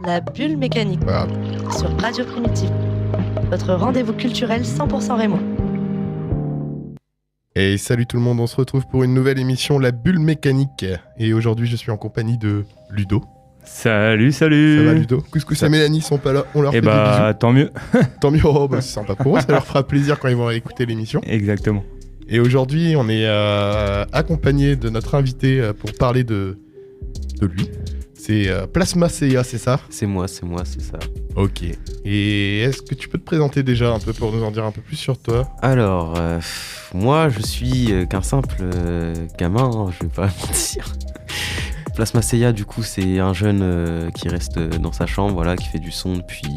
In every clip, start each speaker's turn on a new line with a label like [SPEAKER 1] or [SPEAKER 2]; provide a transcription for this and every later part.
[SPEAKER 1] La bulle mécanique
[SPEAKER 2] Ah.
[SPEAKER 1] sur Radio Primitive. Votre rendez-vous culturel 100% rémois.
[SPEAKER 2] Et salut tout le monde, on se retrouve pour une nouvelle émission La Bulle Mécanique. Et aujourd'hui, je suis en compagnie de Ludo.
[SPEAKER 3] Salut.
[SPEAKER 2] Ça va Ludo? Couscous et Mélanie sont pas là, on leur fait des bisous.
[SPEAKER 3] Tant mieux.
[SPEAKER 2] Tant mieux, c'est sympa pour eux, ça leur fera plaisir quand ils vont écouter l'émission.
[SPEAKER 3] Exactement.
[SPEAKER 2] Et aujourd'hui, on est accompagné de notre invité pour parler de lui. C'est Plasma Seiya, c'est ça?
[SPEAKER 4] C'est moi, c'est ça.
[SPEAKER 2] Ok. Et est-ce que tu peux te présenter déjà un peu pour nous en dire un peu plus sur toi?
[SPEAKER 4] Alors, moi, je suis qu'un simple gamin, hein, je vais pas mentir. Plasma Seiya, du coup, c'est un jeune qui reste dans sa chambre, voilà, qui fait du son depuis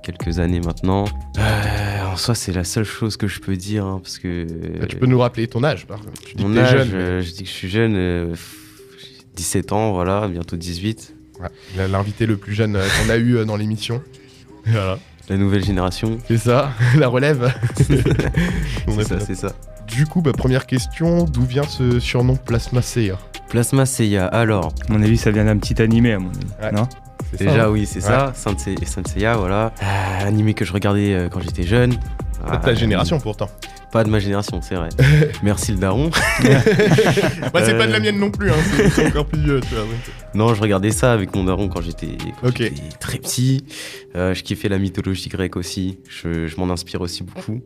[SPEAKER 4] quelques années maintenant. En soi, c'est la seule chose que je peux dire, hein, parce que...
[SPEAKER 2] Tu peux nous rappeler ton âge, par contre. Tu dis
[SPEAKER 4] mon
[SPEAKER 2] que t'es
[SPEAKER 4] âge,
[SPEAKER 2] jeune, mais...
[SPEAKER 4] je dis que je suis jeune, 17 ans, voilà, bientôt 18.
[SPEAKER 2] Ouais, l'invité le plus jeune qu'on a eu dans l'émission. Voilà.
[SPEAKER 4] La nouvelle génération.
[SPEAKER 2] C'est ça, la relève.
[SPEAKER 4] C'est ça.
[SPEAKER 2] Du coup, première question, d'où vient ce surnom Plasma Seiya?
[SPEAKER 4] Plasma Seiya, alors...
[SPEAKER 3] À mon avis, ça vient d'un petit animé, à mon avis.
[SPEAKER 2] Ouais.
[SPEAKER 3] Non?
[SPEAKER 2] C'est
[SPEAKER 4] Déjà,
[SPEAKER 2] ça, hein?
[SPEAKER 4] oui, c'est ça, Saint Seiya, voilà. Animé que je regardais quand j'étais jeune.
[SPEAKER 2] Pas de ta génération pourtant.
[SPEAKER 4] Pas de ma génération, c'est vrai. Merci le daron.
[SPEAKER 2] C'est pas de la mienne non plus, hein, c'est encore plus vieux, tu vois.
[SPEAKER 4] Non, je regardais ça avec mon daron quand j'étais
[SPEAKER 2] Ok.
[SPEAKER 4] très petit. Je kiffais la mythologie grecque aussi. Je m'en inspire aussi beaucoup.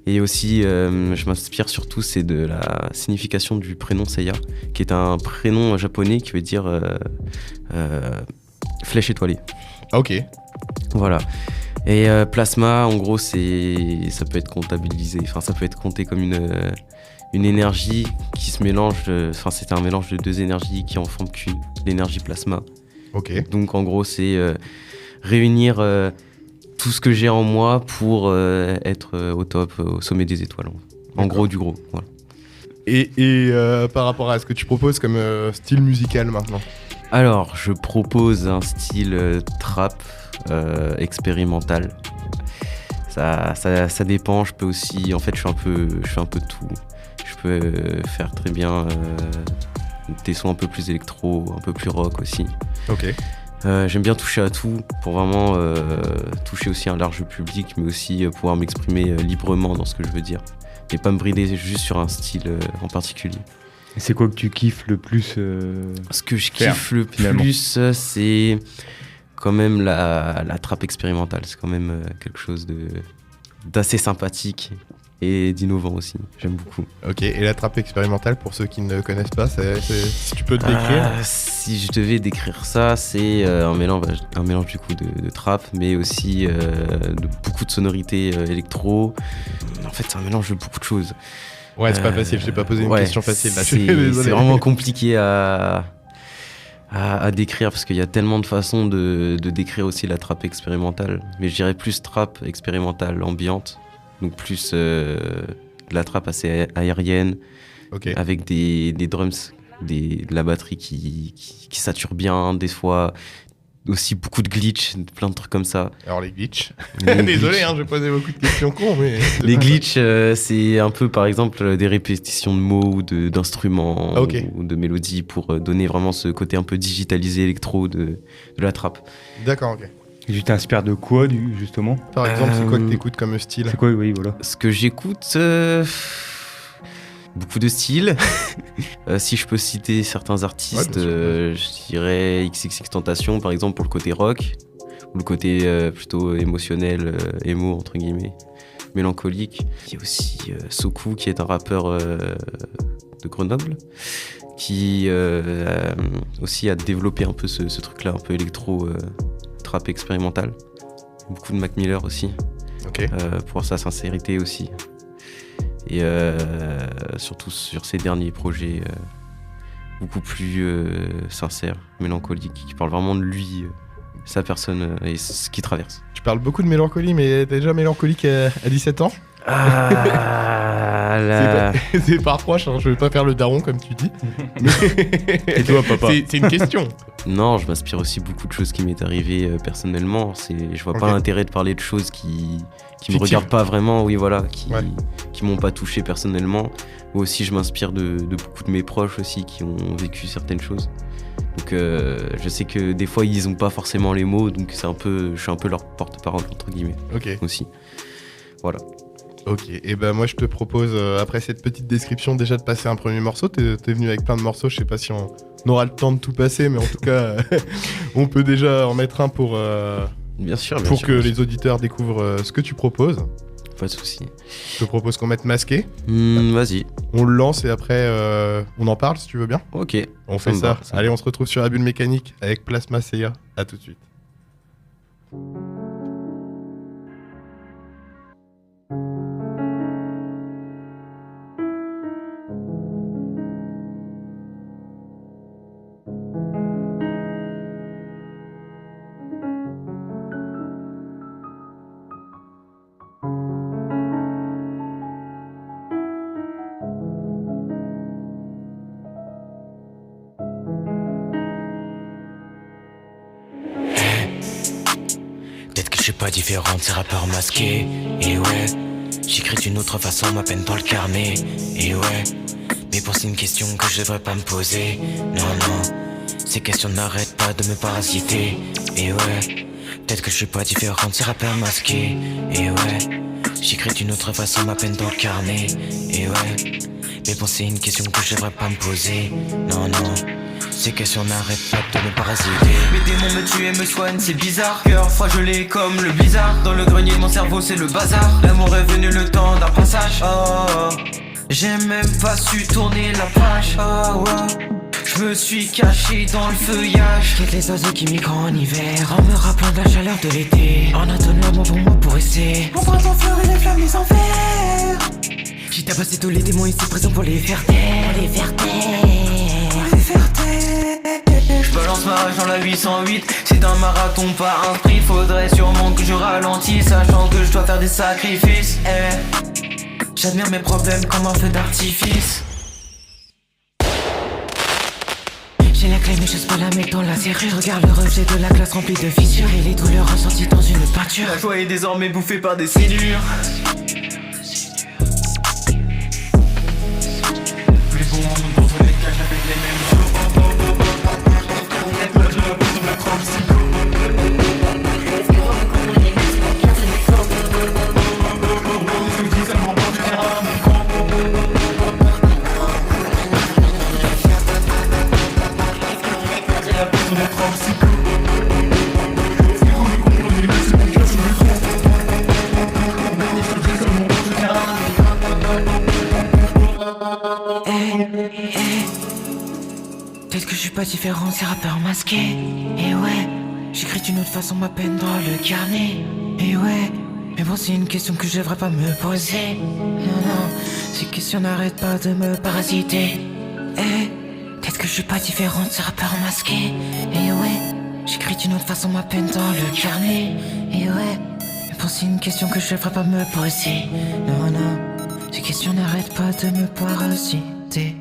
[SPEAKER 4] Et aussi, je m'inspire surtout, c'est de la signification du prénom Seiya, qui est un prénom japonais qui veut dire flèche étoilée.
[SPEAKER 2] Ok.
[SPEAKER 4] Voilà. Et plasma, en gros, ça peut être comptabilisé, enfin ça peut être compté comme une énergie qui se mélange, c'est un mélange de deux énergies qui en forment qu'une, l'énergie plasma.
[SPEAKER 2] Ok.
[SPEAKER 4] Donc en gros, c'est réunir tout ce que j'ai en moi pour être au top, au sommet des étoiles. En gros, du gros. Voilà.
[SPEAKER 2] Et par rapport à ce que tu proposes comme style musical maintenant?
[SPEAKER 4] Alors, je propose un style trap expérimental. Ça dépend. Je peux aussi, en fait, je fais un peu tout. Je peux faire très bien des sons un peu plus électro, un peu plus rock aussi.
[SPEAKER 2] Ok.
[SPEAKER 4] J'aime bien toucher à tout pour vraiment toucher aussi un large public, mais aussi pouvoir m'exprimer librement dans ce que je veux dire et pas me brider juste sur un style en particulier.
[SPEAKER 3] Et c'est quoi que tu kiffes le plus
[SPEAKER 4] Ce que je
[SPEAKER 3] faire,
[SPEAKER 4] kiffe le
[SPEAKER 3] finalement.
[SPEAKER 4] plus, c'est quand même la trappe expérimentale. C'est quand même quelque chose d'assez sympathique et d'innovant aussi. J'aime beaucoup.
[SPEAKER 2] Ok, et la trappe expérimentale, pour ceux qui ne connaissent pas, si tu peux te décrire?
[SPEAKER 4] Si je devais décrire ça, c'est un mélange du coup de trap, mais aussi de beaucoup de sonorités électro. En fait, c'est un mélange de beaucoup de choses.
[SPEAKER 2] Ouais, c'est pas facile, je t'ai pas posé une question facile là, je suis
[SPEAKER 4] C'est
[SPEAKER 2] désolé.
[SPEAKER 4] vraiment compliqué à décrire parce qu'il y a tellement de façons de décrire aussi la trappe expérimentale. Mais je dirais plus trappe expérimentale ambiante, donc plus de la trappe assez aérienne,
[SPEAKER 2] Ok.
[SPEAKER 4] avec des drums, de la batterie qui sature bien, des fois aussi beaucoup de glitch, plein de trucs comme ça.
[SPEAKER 2] Alors les glitches.
[SPEAKER 4] Les
[SPEAKER 2] Désolé,
[SPEAKER 4] glitch-
[SPEAKER 2] hein, je posais beaucoup de questions cons, mais...
[SPEAKER 4] Les glitches, c'est un peu par exemple des répétitions de mots ou d'instruments
[SPEAKER 2] Ok.
[SPEAKER 4] ou de mélodies pour donner vraiment ce côté un peu digitalisé électro de la trappe.
[SPEAKER 2] D'accord, ok.
[SPEAKER 3] Et tu t'inspires de quoi, justement?
[SPEAKER 2] Par exemple, c'est quoi que t'écoutes comme style?
[SPEAKER 3] C'est quoi, oui, voilà.
[SPEAKER 4] Ce que j'écoute, beaucoup de styles. Si je peux citer certains artistes,
[SPEAKER 2] Ouais, bien sûr.
[SPEAKER 4] je dirais XXXTentacion par exemple pour le côté rock, ou le côté plutôt émotionnel, émo entre guillemets, mélancolique. Il y a aussi Soku qui est un rappeur de Grenoble, qui aussi a développé un peu ce truc-là, un peu électro, trap expérimental. Beaucoup de Mac Miller aussi,
[SPEAKER 2] Ok.
[SPEAKER 4] pour sa sincérité aussi. Et surtout sur ses derniers projets beaucoup plus sincères, mélancoliques, qui parlent vraiment de lui, sa personne et ce qu'il traverse.
[SPEAKER 2] Tu parles beaucoup de mélancolie, mais t'es déjà mélancolique à 17 ans?
[SPEAKER 4] Ah là.
[SPEAKER 2] C'est pas reproche, hein, je vais pas faire le daron comme tu dis.
[SPEAKER 3] Et toi, papa?
[SPEAKER 2] C'est une question.
[SPEAKER 4] Non, je m'inspire aussi beaucoup de choses qui m'est arrivé personnellement. Je vois pas
[SPEAKER 2] Ok.
[SPEAKER 4] l'intérêt de parler de choses qui me
[SPEAKER 2] Fictives.
[SPEAKER 4] regardent pas vraiment, oui voilà,
[SPEAKER 2] Ouais.
[SPEAKER 4] qui m'ont pas touché personnellement. Ou aussi je m'inspire de beaucoup de mes proches aussi qui ont vécu certaines choses. Donc je sais que des fois ils ont pas forcément les mots, donc je suis un peu leur porte-parole entre guillemets
[SPEAKER 2] Ok.
[SPEAKER 4] aussi. Voilà.
[SPEAKER 2] Ok, et ben moi je te propose, après cette petite description, déjà de passer un premier morceau. T'es venu avec plein de morceaux, je sais pas si on aura le temps de tout passer, mais en tout cas, on peut déjà en mettre un pour
[SPEAKER 4] Bien sûr.
[SPEAKER 2] que les auditeurs découvrent ce que tu proposes.
[SPEAKER 4] Pas de souci.
[SPEAKER 2] Je te propose qu'on mette Masqué,
[SPEAKER 4] Vas-y.
[SPEAKER 2] on le lance et après on en parle si tu veux bien.
[SPEAKER 4] Ok.
[SPEAKER 2] On fait
[SPEAKER 4] me
[SPEAKER 2] ça.
[SPEAKER 4] va, ça me
[SPEAKER 2] Allez,
[SPEAKER 4] va.
[SPEAKER 2] on se retrouve sur la bulle mécanique avec Plasma Seiya. À tout de suite.
[SPEAKER 5] Peut-être que je suis pas différent de ces rappeurs masqués. Et ouais, j'écris d'une autre façon ma peine dans le carnet. Et ouais, mais bon c'est une question que je devrais pas me poser. Non, ces questions n'arrêtent pas de me parasiter. Et ouais, peut-être que je suis pas différent de ces rappeurs masqués. Et ouais, j'écris d'une autre façon ma peine dans le carnet. Et ouais, mais bon c'est une question que je devrais pas me poser. Non, ces questions n'arrêtent pas de me parasiter.
[SPEAKER 6] Mes démons me tuent et me soignent, c'est bizarre. Cœur froid gelé comme le blizzard. Dans le grenier de mon cerveau c'est le bazar. L'amour est venu le temps d'un passage. Oh, j'ai même pas su tourner la page. Oh, ouais. Je me suis caché dans le feuillage.
[SPEAKER 5] Quitte les oiseaux qui migrent en hiver, en me rappelant de la chaleur de l'été. En attendant pour moi pour essayer.
[SPEAKER 6] Mon printemps fleurit les flammes, les enfers.
[SPEAKER 5] J'ai tabassé tous les démons ici présents pour les faire taire. Les faire taire.
[SPEAKER 6] Les faire taire. Je balance ma rage dans la 808. C'est un marathon pas un sprint. Faudrait sûrement que je ralentisse, sachant que je dois faire des sacrifices. J'admire mes problèmes comme un feu d'artifice.
[SPEAKER 5] J'ai la clé mais j'ose pas la mettre dans la serrure. Regarde le reflet de la glace remplie de fissures et les douleurs ressenties dans une peinture.
[SPEAKER 6] La joie est désormais bouffée par des sénures. Plus bon monde contre les cages avec les mêmes jours.
[SPEAKER 5] Peut-être que je suis pas différent de ces rappeurs masqués. Et ouais, j'écris d'une autre façon ma peine dans le carnet. Et ouais, mais bon c'est une question que je devrais pas me poser. Non, ces questions n'arrêtent pas de me parasiter. Et peut-être que je suis pas différent de ces rappeurs masqués. Et ouais, j'écris d'une autre façon ma peine dans le carnet. Et ouais, mais bon c'est une question que je devrais pas me poser. Non, ces questions n'arrêtent pas de me parasiter.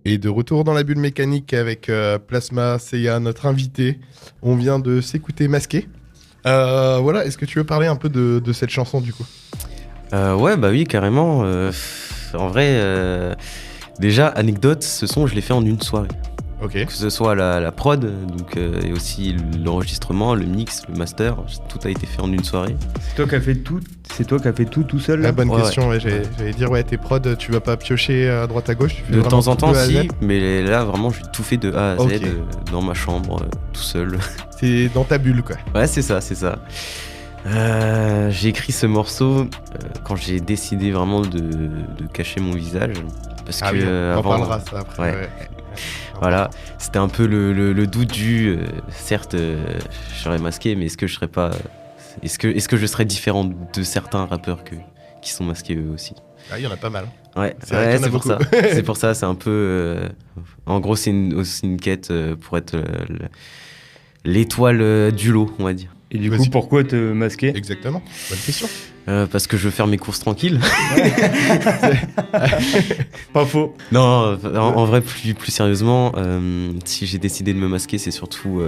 [SPEAKER 2] Et de retour dans la bulle mécanique avec Plasma Seiya, notre invité. On vient de s'écouter Masqué. Voilà, est-ce que tu veux parler un peu de cette chanson du coup ?
[SPEAKER 4] Ouais, bah oui, carrément. En vrai, déjà, anecdote, ce son, je l'ai fait en une soirée.
[SPEAKER 2] Ok.
[SPEAKER 4] Que ce soit la prod, donc, et aussi l'enregistrement, le mix, le master, tout a été fait en une soirée.
[SPEAKER 3] C'est toi qui as fait tout seul là.
[SPEAKER 2] La bonne
[SPEAKER 4] Ouais,
[SPEAKER 2] question, ouais, j'allais dire, ouais, tes prods, tu vas pas piocher à droite à gauche, tu fais
[SPEAKER 4] De
[SPEAKER 2] vraiment
[SPEAKER 4] temps en
[SPEAKER 2] tout
[SPEAKER 4] temps,
[SPEAKER 2] de A à Z.
[SPEAKER 4] si, mais là, vraiment, j'ai tout fait de A à Z,
[SPEAKER 2] Ok.
[SPEAKER 4] dans ma chambre, tout seul.
[SPEAKER 2] C'est dans ta bulle, quoi.
[SPEAKER 4] Ouais, c'est ça. J'ai écrit ce morceau quand j'ai décidé vraiment de cacher mon visage. Parce
[SPEAKER 2] Ah
[SPEAKER 4] que
[SPEAKER 2] oui, on en
[SPEAKER 4] avant,
[SPEAKER 2] parlera ça après.
[SPEAKER 4] ouais.
[SPEAKER 2] Ouais.
[SPEAKER 4] Voilà, c'était un peu le doute du. Certes, je serais masqué, mais est-ce que je serais pas. Est-ce que je serais différent de certains rappeurs qui sont masqués eux aussi?
[SPEAKER 2] Ah, il y en a pas mal.
[SPEAKER 4] Ouais,
[SPEAKER 2] C'est vrai qu'il y en a
[SPEAKER 4] c'est pour
[SPEAKER 2] beaucoup.
[SPEAKER 4] ça. C'est pour ça, c'est un peu. En gros, c'est aussi une quête pour être l'étoile du lot, on va dire.
[SPEAKER 3] Et du
[SPEAKER 2] Vas-y.
[SPEAKER 3] coup, pourquoi te masquer?
[SPEAKER 2] Exactement, bonne question.
[SPEAKER 4] Parce que je veux faire mes courses tranquilles.
[SPEAKER 3] Pas faux.
[SPEAKER 4] Non, en vrai, plus sérieusement, si j'ai décidé de me masquer, c'est surtout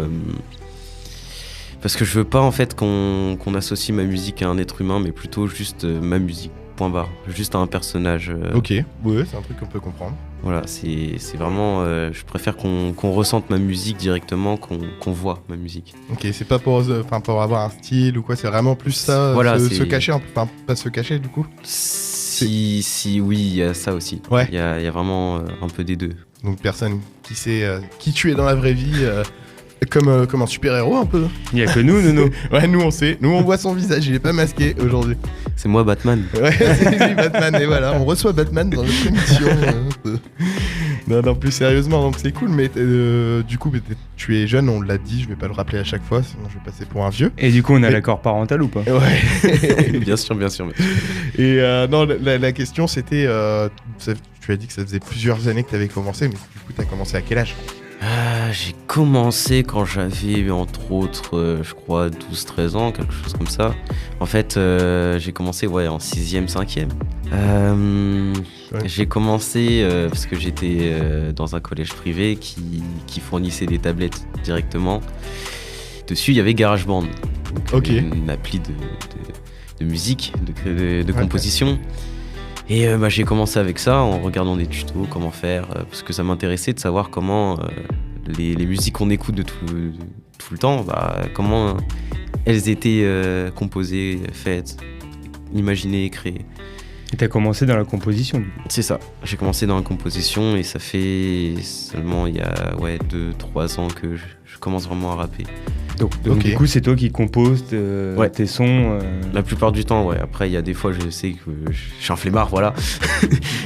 [SPEAKER 4] Parce que je veux pas en fait qu'on associe ma musique à un être humain, mais plutôt juste ma musique, point barre. Juste à un personnage.
[SPEAKER 2] Ok, ouais, c'est un truc qu'on peut comprendre.
[SPEAKER 4] Voilà, c'est vraiment... je préfère qu'on ressente ma musique directement, qu'on voit ma musique.
[SPEAKER 2] Ok, c'est pas pour avoir un style ou quoi, c'est vraiment plus ça,
[SPEAKER 4] Voilà,
[SPEAKER 2] se
[SPEAKER 4] c'est-
[SPEAKER 2] cacher un peu, enfin pas se cacher du coup.
[SPEAKER 4] Si, oui, il y a ça aussi.
[SPEAKER 2] Ouais.
[SPEAKER 4] Il y a vraiment un peu des deux.
[SPEAKER 2] Donc personne qui sait qui tu es dans la vraie vie, comme un super-héros un peu.
[SPEAKER 3] Il y a que nous, Nono.
[SPEAKER 2] Ouais, nous on sait, nous on voit son visage, il est pas masqué aujourd'hui.
[SPEAKER 4] C'est moi Batman.
[SPEAKER 2] Ouais, c'est lui Batman, et voilà, on reçoit Batman dans notre émission. Non, plus sérieusement, donc c'est cool, mais du coup, tu es jeune, on l'a dit, je vais pas le rappeler à chaque fois, sinon je vais passer pour un vieux.
[SPEAKER 3] Et du coup, on a
[SPEAKER 2] Mais-
[SPEAKER 3] l'accord parental ou pas?
[SPEAKER 2] Ouais.
[SPEAKER 4] bien sûr, bien sûr.
[SPEAKER 2] Et non, la question c'était, tu as dit que ça faisait plusieurs années que tu avais commencé, mais du coup, tu as commencé à quel âge?
[SPEAKER 4] J'ai commencé quand j'avais entre autres, je crois, 12-13 ans, quelque chose comme ça. En fait, j'ai commencé en 6e, 5e. J'ai commencé parce que j'étais dans un collège privé qui fournissait des tablettes directement. Dessus, il y avait GarageBand, donc,
[SPEAKER 2] Ok.
[SPEAKER 4] une appli de musique, de composition. Et j'ai commencé avec ça en regardant des tutos, comment faire, parce que ça m'intéressait de savoir comment les musiques qu'on écoute de tout le temps, comment elles étaient composées, faites, imaginées, créées.
[SPEAKER 3] Et t'as commencé dans la composition. Du coup.
[SPEAKER 4] C'est ça, j'ai commencé dans la composition et ça fait seulement il y a 2-3 ans que je commence vraiment à rapper.
[SPEAKER 3] Donc
[SPEAKER 2] Ok.
[SPEAKER 3] du coup, c'est toi qui composes tes sons.
[SPEAKER 4] La plupart du temps, après il y a des fois je sais que je suis un flemmard, voilà.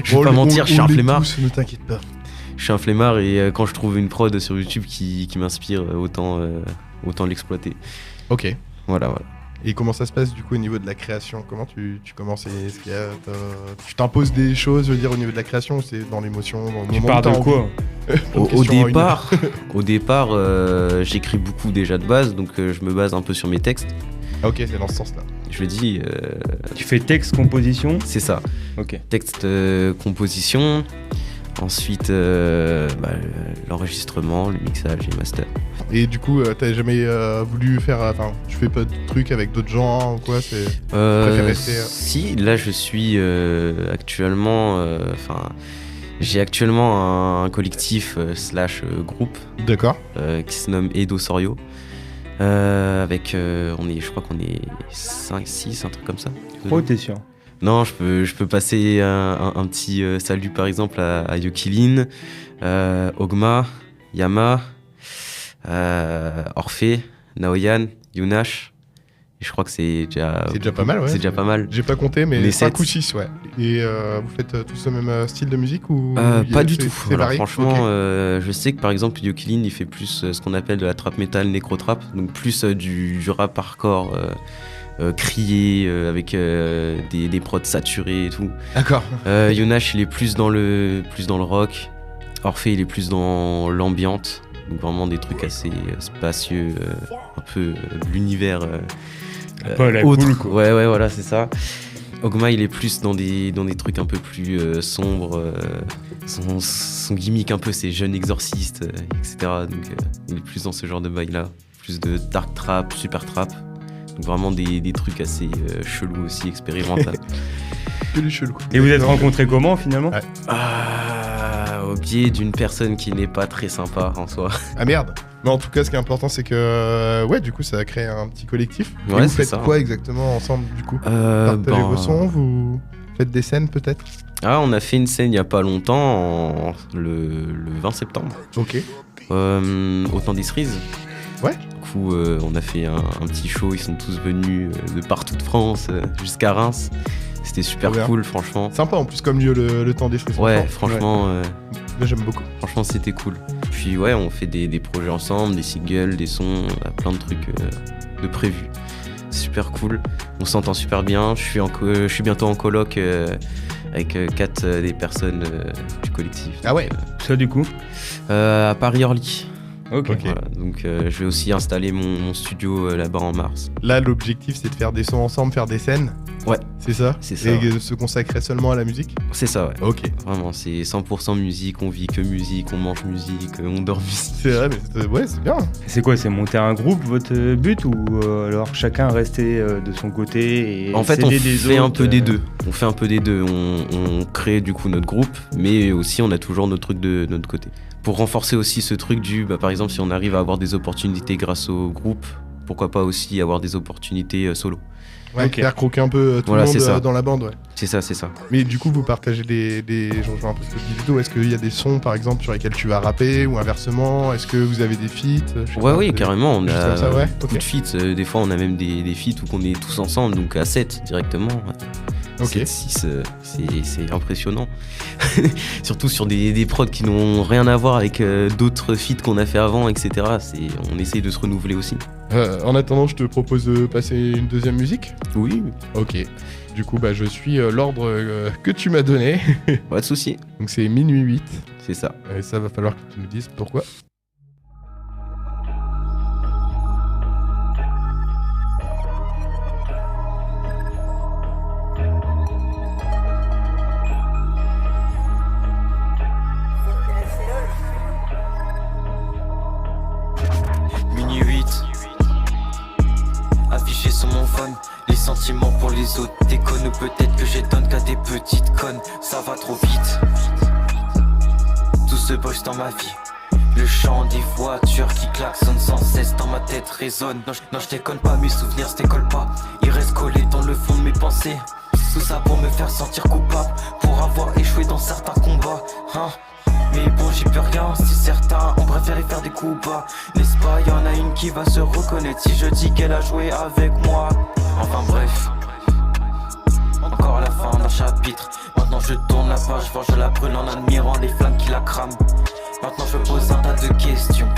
[SPEAKER 4] Je vais
[SPEAKER 2] On
[SPEAKER 4] pas
[SPEAKER 2] le-
[SPEAKER 4] mentir,
[SPEAKER 2] on-
[SPEAKER 4] je suis
[SPEAKER 2] on
[SPEAKER 4] un
[SPEAKER 2] les
[SPEAKER 4] flemmard.
[SPEAKER 2] pousse, ne t'inquiète pas.
[SPEAKER 4] Je suis un flemmard et quand je trouve une prod sur YouTube qui m'inspire, autant l'exploiter.
[SPEAKER 2] Ok.
[SPEAKER 4] Voilà.
[SPEAKER 2] Et comment ça se passe du coup au niveau de la création? Comment tu commences? Est-ce qu'il y a, tu t'imposes des choses, je veux dire, au niveau de la création, ou c'est dans l'émotion, dans le
[SPEAKER 3] Tu
[SPEAKER 2] moment
[SPEAKER 3] pars
[SPEAKER 2] où t'as
[SPEAKER 3] de
[SPEAKER 2] envie?
[SPEAKER 3] quoi?
[SPEAKER 2] Bonne
[SPEAKER 4] Au
[SPEAKER 2] question en une
[SPEAKER 4] départ, j'écris beaucoup déjà de base, donc je me base un peu sur mes textes.
[SPEAKER 2] Ah, ok, c'est dans ce sens-là.
[SPEAKER 4] Je le dis,
[SPEAKER 3] Tu fais texte, composition.
[SPEAKER 4] c'est ça.
[SPEAKER 3] Ok.
[SPEAKER 4] Texte, composition. Ensuite, l'enregistrement, le mixage et master.
[SPEAKER 2] Et du coup, t'as jamais voulu faire, enfin, tu fais pas de trucs avec d'autres gens ou quoi? C'est préfères rester,
[SPEAKER 4] Si, là je suis actuellement, j'ai actuellement un collectif / groupe
[SPEAKER 2] d'accord.
[SPEAKER 4] qui se nomme Edo Sorio. Avec, je crois qu'on est 5-6, un truc comme ça.
[SPEAKER 3] Oh, t'es sûr?
[SPEAKER 4] Non, je peux passer un petit salut par exemple à Yokilin, Ogma, Yama, Orphée, Naoyan, Yunash. Et je crois que c'est déjà
[SPEAKER 2] pas mal, ouais.
[SPEAKER 4] C'est déjà pas mal.
[SPEAKER 2] J'ai pas compté, mais
[SPEAKER 4] Les
[SPEAKER 2] 5
[SPEAKER 4] sept.
[SPEAKER 2] ou 6, ouais. Et vous faites tous le même style de musique ou
[SPEAKER 4] Pas du tout.
[SPEAKER 2] C'est
[SPEAKER 4] Alors
[SPEAKER 2] varié.
[SPEAKER 4] franchement,
[SPEAKER 2] Ok.
[SPEAKER 4] je sais que par exemple Yokilin il fait plus ce qu'on appelle de la trap metal, nécro-trap, donc plus du rap hardcore, crié avec des prods saturés et tout.
[SPEAKER 2] D'accord.
[SPEAKER 4] Yunash il est plus dans le rock. Orphée il est plus dans l'ambiante, donc vraiment des trucs assez spacieux, un peu de l'univers
[SPEAKER 3] Un peu à la
[SPEAKER 4] autre.
[SPEAKER 3] cool, quoi.
[SPEAKER 4] Ouais, voilà, c'est ça. Ogma il est plus dans des trucs un peu plus sombres. Son gimmick un peu c'est jeune exorciste, etc. Donc il est plus dans ce genre de bail là. Plus de dark trap, super trap. Donc vraiment des trucs assez chelous aussi, expérimental.
[SPEAKER 2] Que du chelou.
[SPEAKER 3] Et vous êtes
[SPEAKER 2] Non,
[SPEAKER 3] rencontrés comment finalement?
[SPEAKER 2] Ouais.
[SPEAKER 4] Au biais d'une personne qui n'est pas très sympa en soi.
[SPEAKER 2] Ah merde. Mais en tout cas, ce qui est important, c'est que ouais, du coup, ça a créé un petit collectif. Et
[SPEAKER 4] Ouais,
[SPEAKER 2] vous
[SPEAKER 4] c'est
[SPEAKER 2] faites
[SPEAKER 4] ça.
[SPEAKER 2] quoi exactement ensemble du coup? Partagez vos sons, vous faites des scènes peut-être?
[SPEAKER 4] On a fait une scène il y a pas longtemps, le 20 septembre,
[SPEAKER 2] Ok.
[SPEAKER 4] au temps des cerises.
[SPEAKER 2] Ouais.
[SPEAKER 4] Du coup, on a fait un petit show, ils sont tous venus de partout de France jusqu'à Reims. C'était super
[SPEAKER 2] Trop bien.
[SPEAKER 4] cool, franchement.
[SPEAKER 2] Sympa en plus comme lieu le temps des cerises.
[SPEAKER 4] Ouais, franchement,
[SPEAKER 2] Là, j'aime beaucoup.
[SPEAKER 4] franchement, c'était cool. Puis ouais, on fait des projets ensemble, des singles, des sons, on a plein de trucs de prévus. Super cool. On s'entend super bien. Je suis bientôt en coloc avec 4 des personnes du collectif.
[SPEAKER 2] Ah ouais.
[SPEAKER 3] Ça du coup?
[SPEAKER 4] À Paris-Orly.
[SPEAKER 3] Ok.
[SPEAKER 4] Voilà, donc je vais aussi installer mon studio là-bas en mars.
[SPEAKER 2] Là, l'objectif, c'est de faire des sons ensemble, faire des scènes.
[SPEAKER 4] Ouais.
[SPEAKER 2] C'est ça.
[SPEAKER 4] C'est ça.
[SPEAKER 2] Et de se consacrer seulement à la musique.
[SPEAKER 4] C'est ça, ouais.
[SPEAKER 2] Ok.
[SPEAKER 4] Vraiment, c'est 100% musique, on vit que musique, on mange musique, on dort musique.
[SPEAKER 2] C'est vrai, mais ouais, c'est bien.
[SPEAKER 3] C'est quoi, c'est monter un groupe, votre but, ou alors chacun rester de son côté et
[SPEAKER 4] En fait, on
[SPEAKER 3] s'aider des
[SPEAKER 4] fait un
[SPEAKER 3] autres,
[SPEAKER 4] peu des deux. On fait un peu des deux. On crée du coup notre groupe, mais aussi on a toujours notre truc de notre côté. Pour renforcer aussi ce truc par exemple, si on arrive à avoir des opportunités grâce au groupe, pourquoi pas aussi avoir des opportunités solo.
[SPEAKER 2] Ouais,
[SPEAKER 3] Ok.
[SPEAKER 2] faire croquer un peu tout
[SPEAKER 4] Voilà,
[SPEAKER 2] le
[SPEAKER 4] c'est
[SPEAKER 2] monde
[SPEAKER 4] ça.
[SPEAKER 2] dans la bande, ouais.
[SPEAKER 4] C'est ça, c'est ça.
[SPEAKER 2] Mais du coup, vous partagez je rejoins un peu ce que dit Ludo. Est-ce qu'il y a des sons, par exemple, sur lesquels tu vas rapper ou inversement? Est-ce que vous avez des feats? Je sais
[SPEAKER 4] Ouais,
[SPEAKER 2] pas,
[SPEAKER 4] oui,
[SPEAKER 2] des-
[SPEAKER 4] carrément. On
[SPEAKER 2] juste
[SPEAKER 4] a
[SPEAKER 2] comme ça, ouais,
[SPEAKER 4] beaucoup
[SPEAKER 2] ok.
[SPEAKER 4] de feats. Des fois, on a même des feats où on est tous ensemble, donc à 7 directement.
[SPEAKER 2] Ok.
[SPEAKER 4] 7-6, c'est impressionnant. Surtout sur des prods qui n'ont rien à voir avec d'autres feats qu'on a fait avant, etc. On essaye de se renouveler aussi.
[SPEAKER 2] En attendant, je te propose de passer une deuxième musique.
[SPEAKER 4] Oui,
[SPEAKER 2] Ok. Du coup, je suis l'ordre que tu m'as donné.
[SPEAKER 4] pas de souci.
[SPEAKER 2] Donc c'est minuit 8.
[SPEAKER 4] C'est ça.
[SPEAKER 2] Et ça va falloir que tu nous dises pourquoi.
[SPEAKER 6] Minuit 8. Affiché sur mon phone, les sentiments pour les autres déconne, ou peut-être que j'étonne qu'à des petites connes. Ça va trop vite. Tout se bosse dans ma vie. Le chant des voitures qui klaxonnent sans cesse dans ma tête résonne. Non, je déconne pas, mes souvenirs se décollent pas. Ils restent collés dans le fond de mes pensées. Tout ça pour me faire sentir coupable, pour avoir échoué dans certains combats, hein. Mais bon, j'y peux rien, si certains ont préféré faire des coups bas. N'est-ce pas, y'en a une qui va se reconnaître si je dis qu'elle a joué avec moi. Enfin bref, encore la fin d'un chapitre. Maintenant je tourne la page, voir je la brûle en admirant les flammes qui la crament. Maintenant je me pose un tas de questions.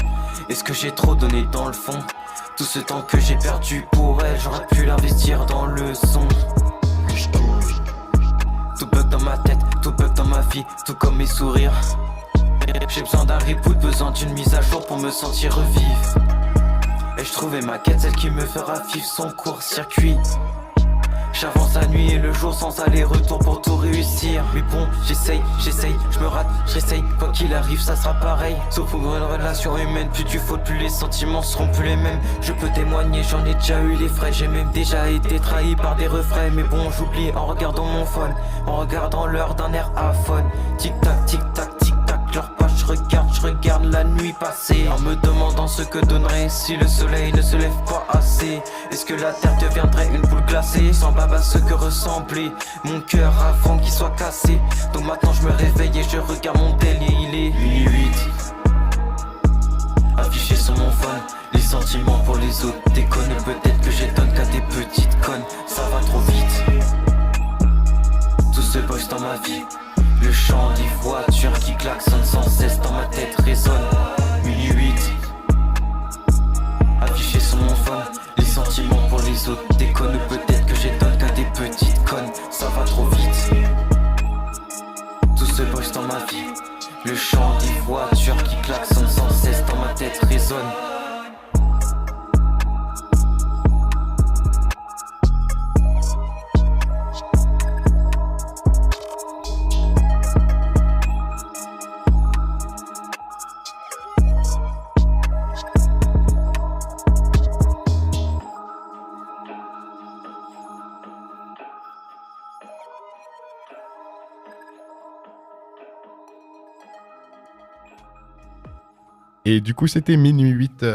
[SPEAKER 6] Est-ce que j'ai trop donné dans le fond? Tout ce temps que j'ai perdu pour elle, j'aurais pu l'investir dans le son. Tout bug dans ma tête, tout bug dans ma vie, tout comme mes sourires. J'ai besoin d'un reboot, besoin d'une mise à jour pour me sentir revivre. Et je trouvais ma quête, celle qui me fera vivre son court-circuit. J'avance la nuit et le jour sans aller-retour pour tout réussir. Mais bon, j'essaye, je me rate, j'essaye. Quoi qu'il arrive, ça sera pareil. Sauf pour une relation humaine, plus tu fautes, plus les sentiments seront plus les mêmes. Je peux témoigner, j'en ai déjà eu les frais. J'ai même déjà été trahi par des refrains. Mais bon, j'oublie en regardant mon phone, en regardant l'heure d'un air aphone. Tic-tac, tic-tac, tic-tac, leur page, je regarde la nuit passer. En me demandant ce que donnerait si le soleil ne se lève pas assez. Est-ce que la terre deviendrait une boule glacée, semblable à ce que ressemblait mon cœur avant qu'il soit cassé. Donc maintenant je me réveille et je regarde mon délire. Il est minuit 8. Affiché sur mon phone, les sentiments pour les autres déconne. Peut-être que j'étonne qu'à des petites connes. Ça va trop vite. Tout se bosse dans ma vie. Le chant des voitures qui klaxonnent sans cesse dans ma tête résonne. Minuit 8. Affiché sur mon phone, les sentiments pour les autres déconne. Peut-être que j'étonne qu'à des petites connes. Ça va trop vite. Tout se bosse dans ma vie. Le chant des voitures qui klaxonnent sans cesse dans ma tête résonne.
[SPEAKER 2] Et du coup, c'était minuit 8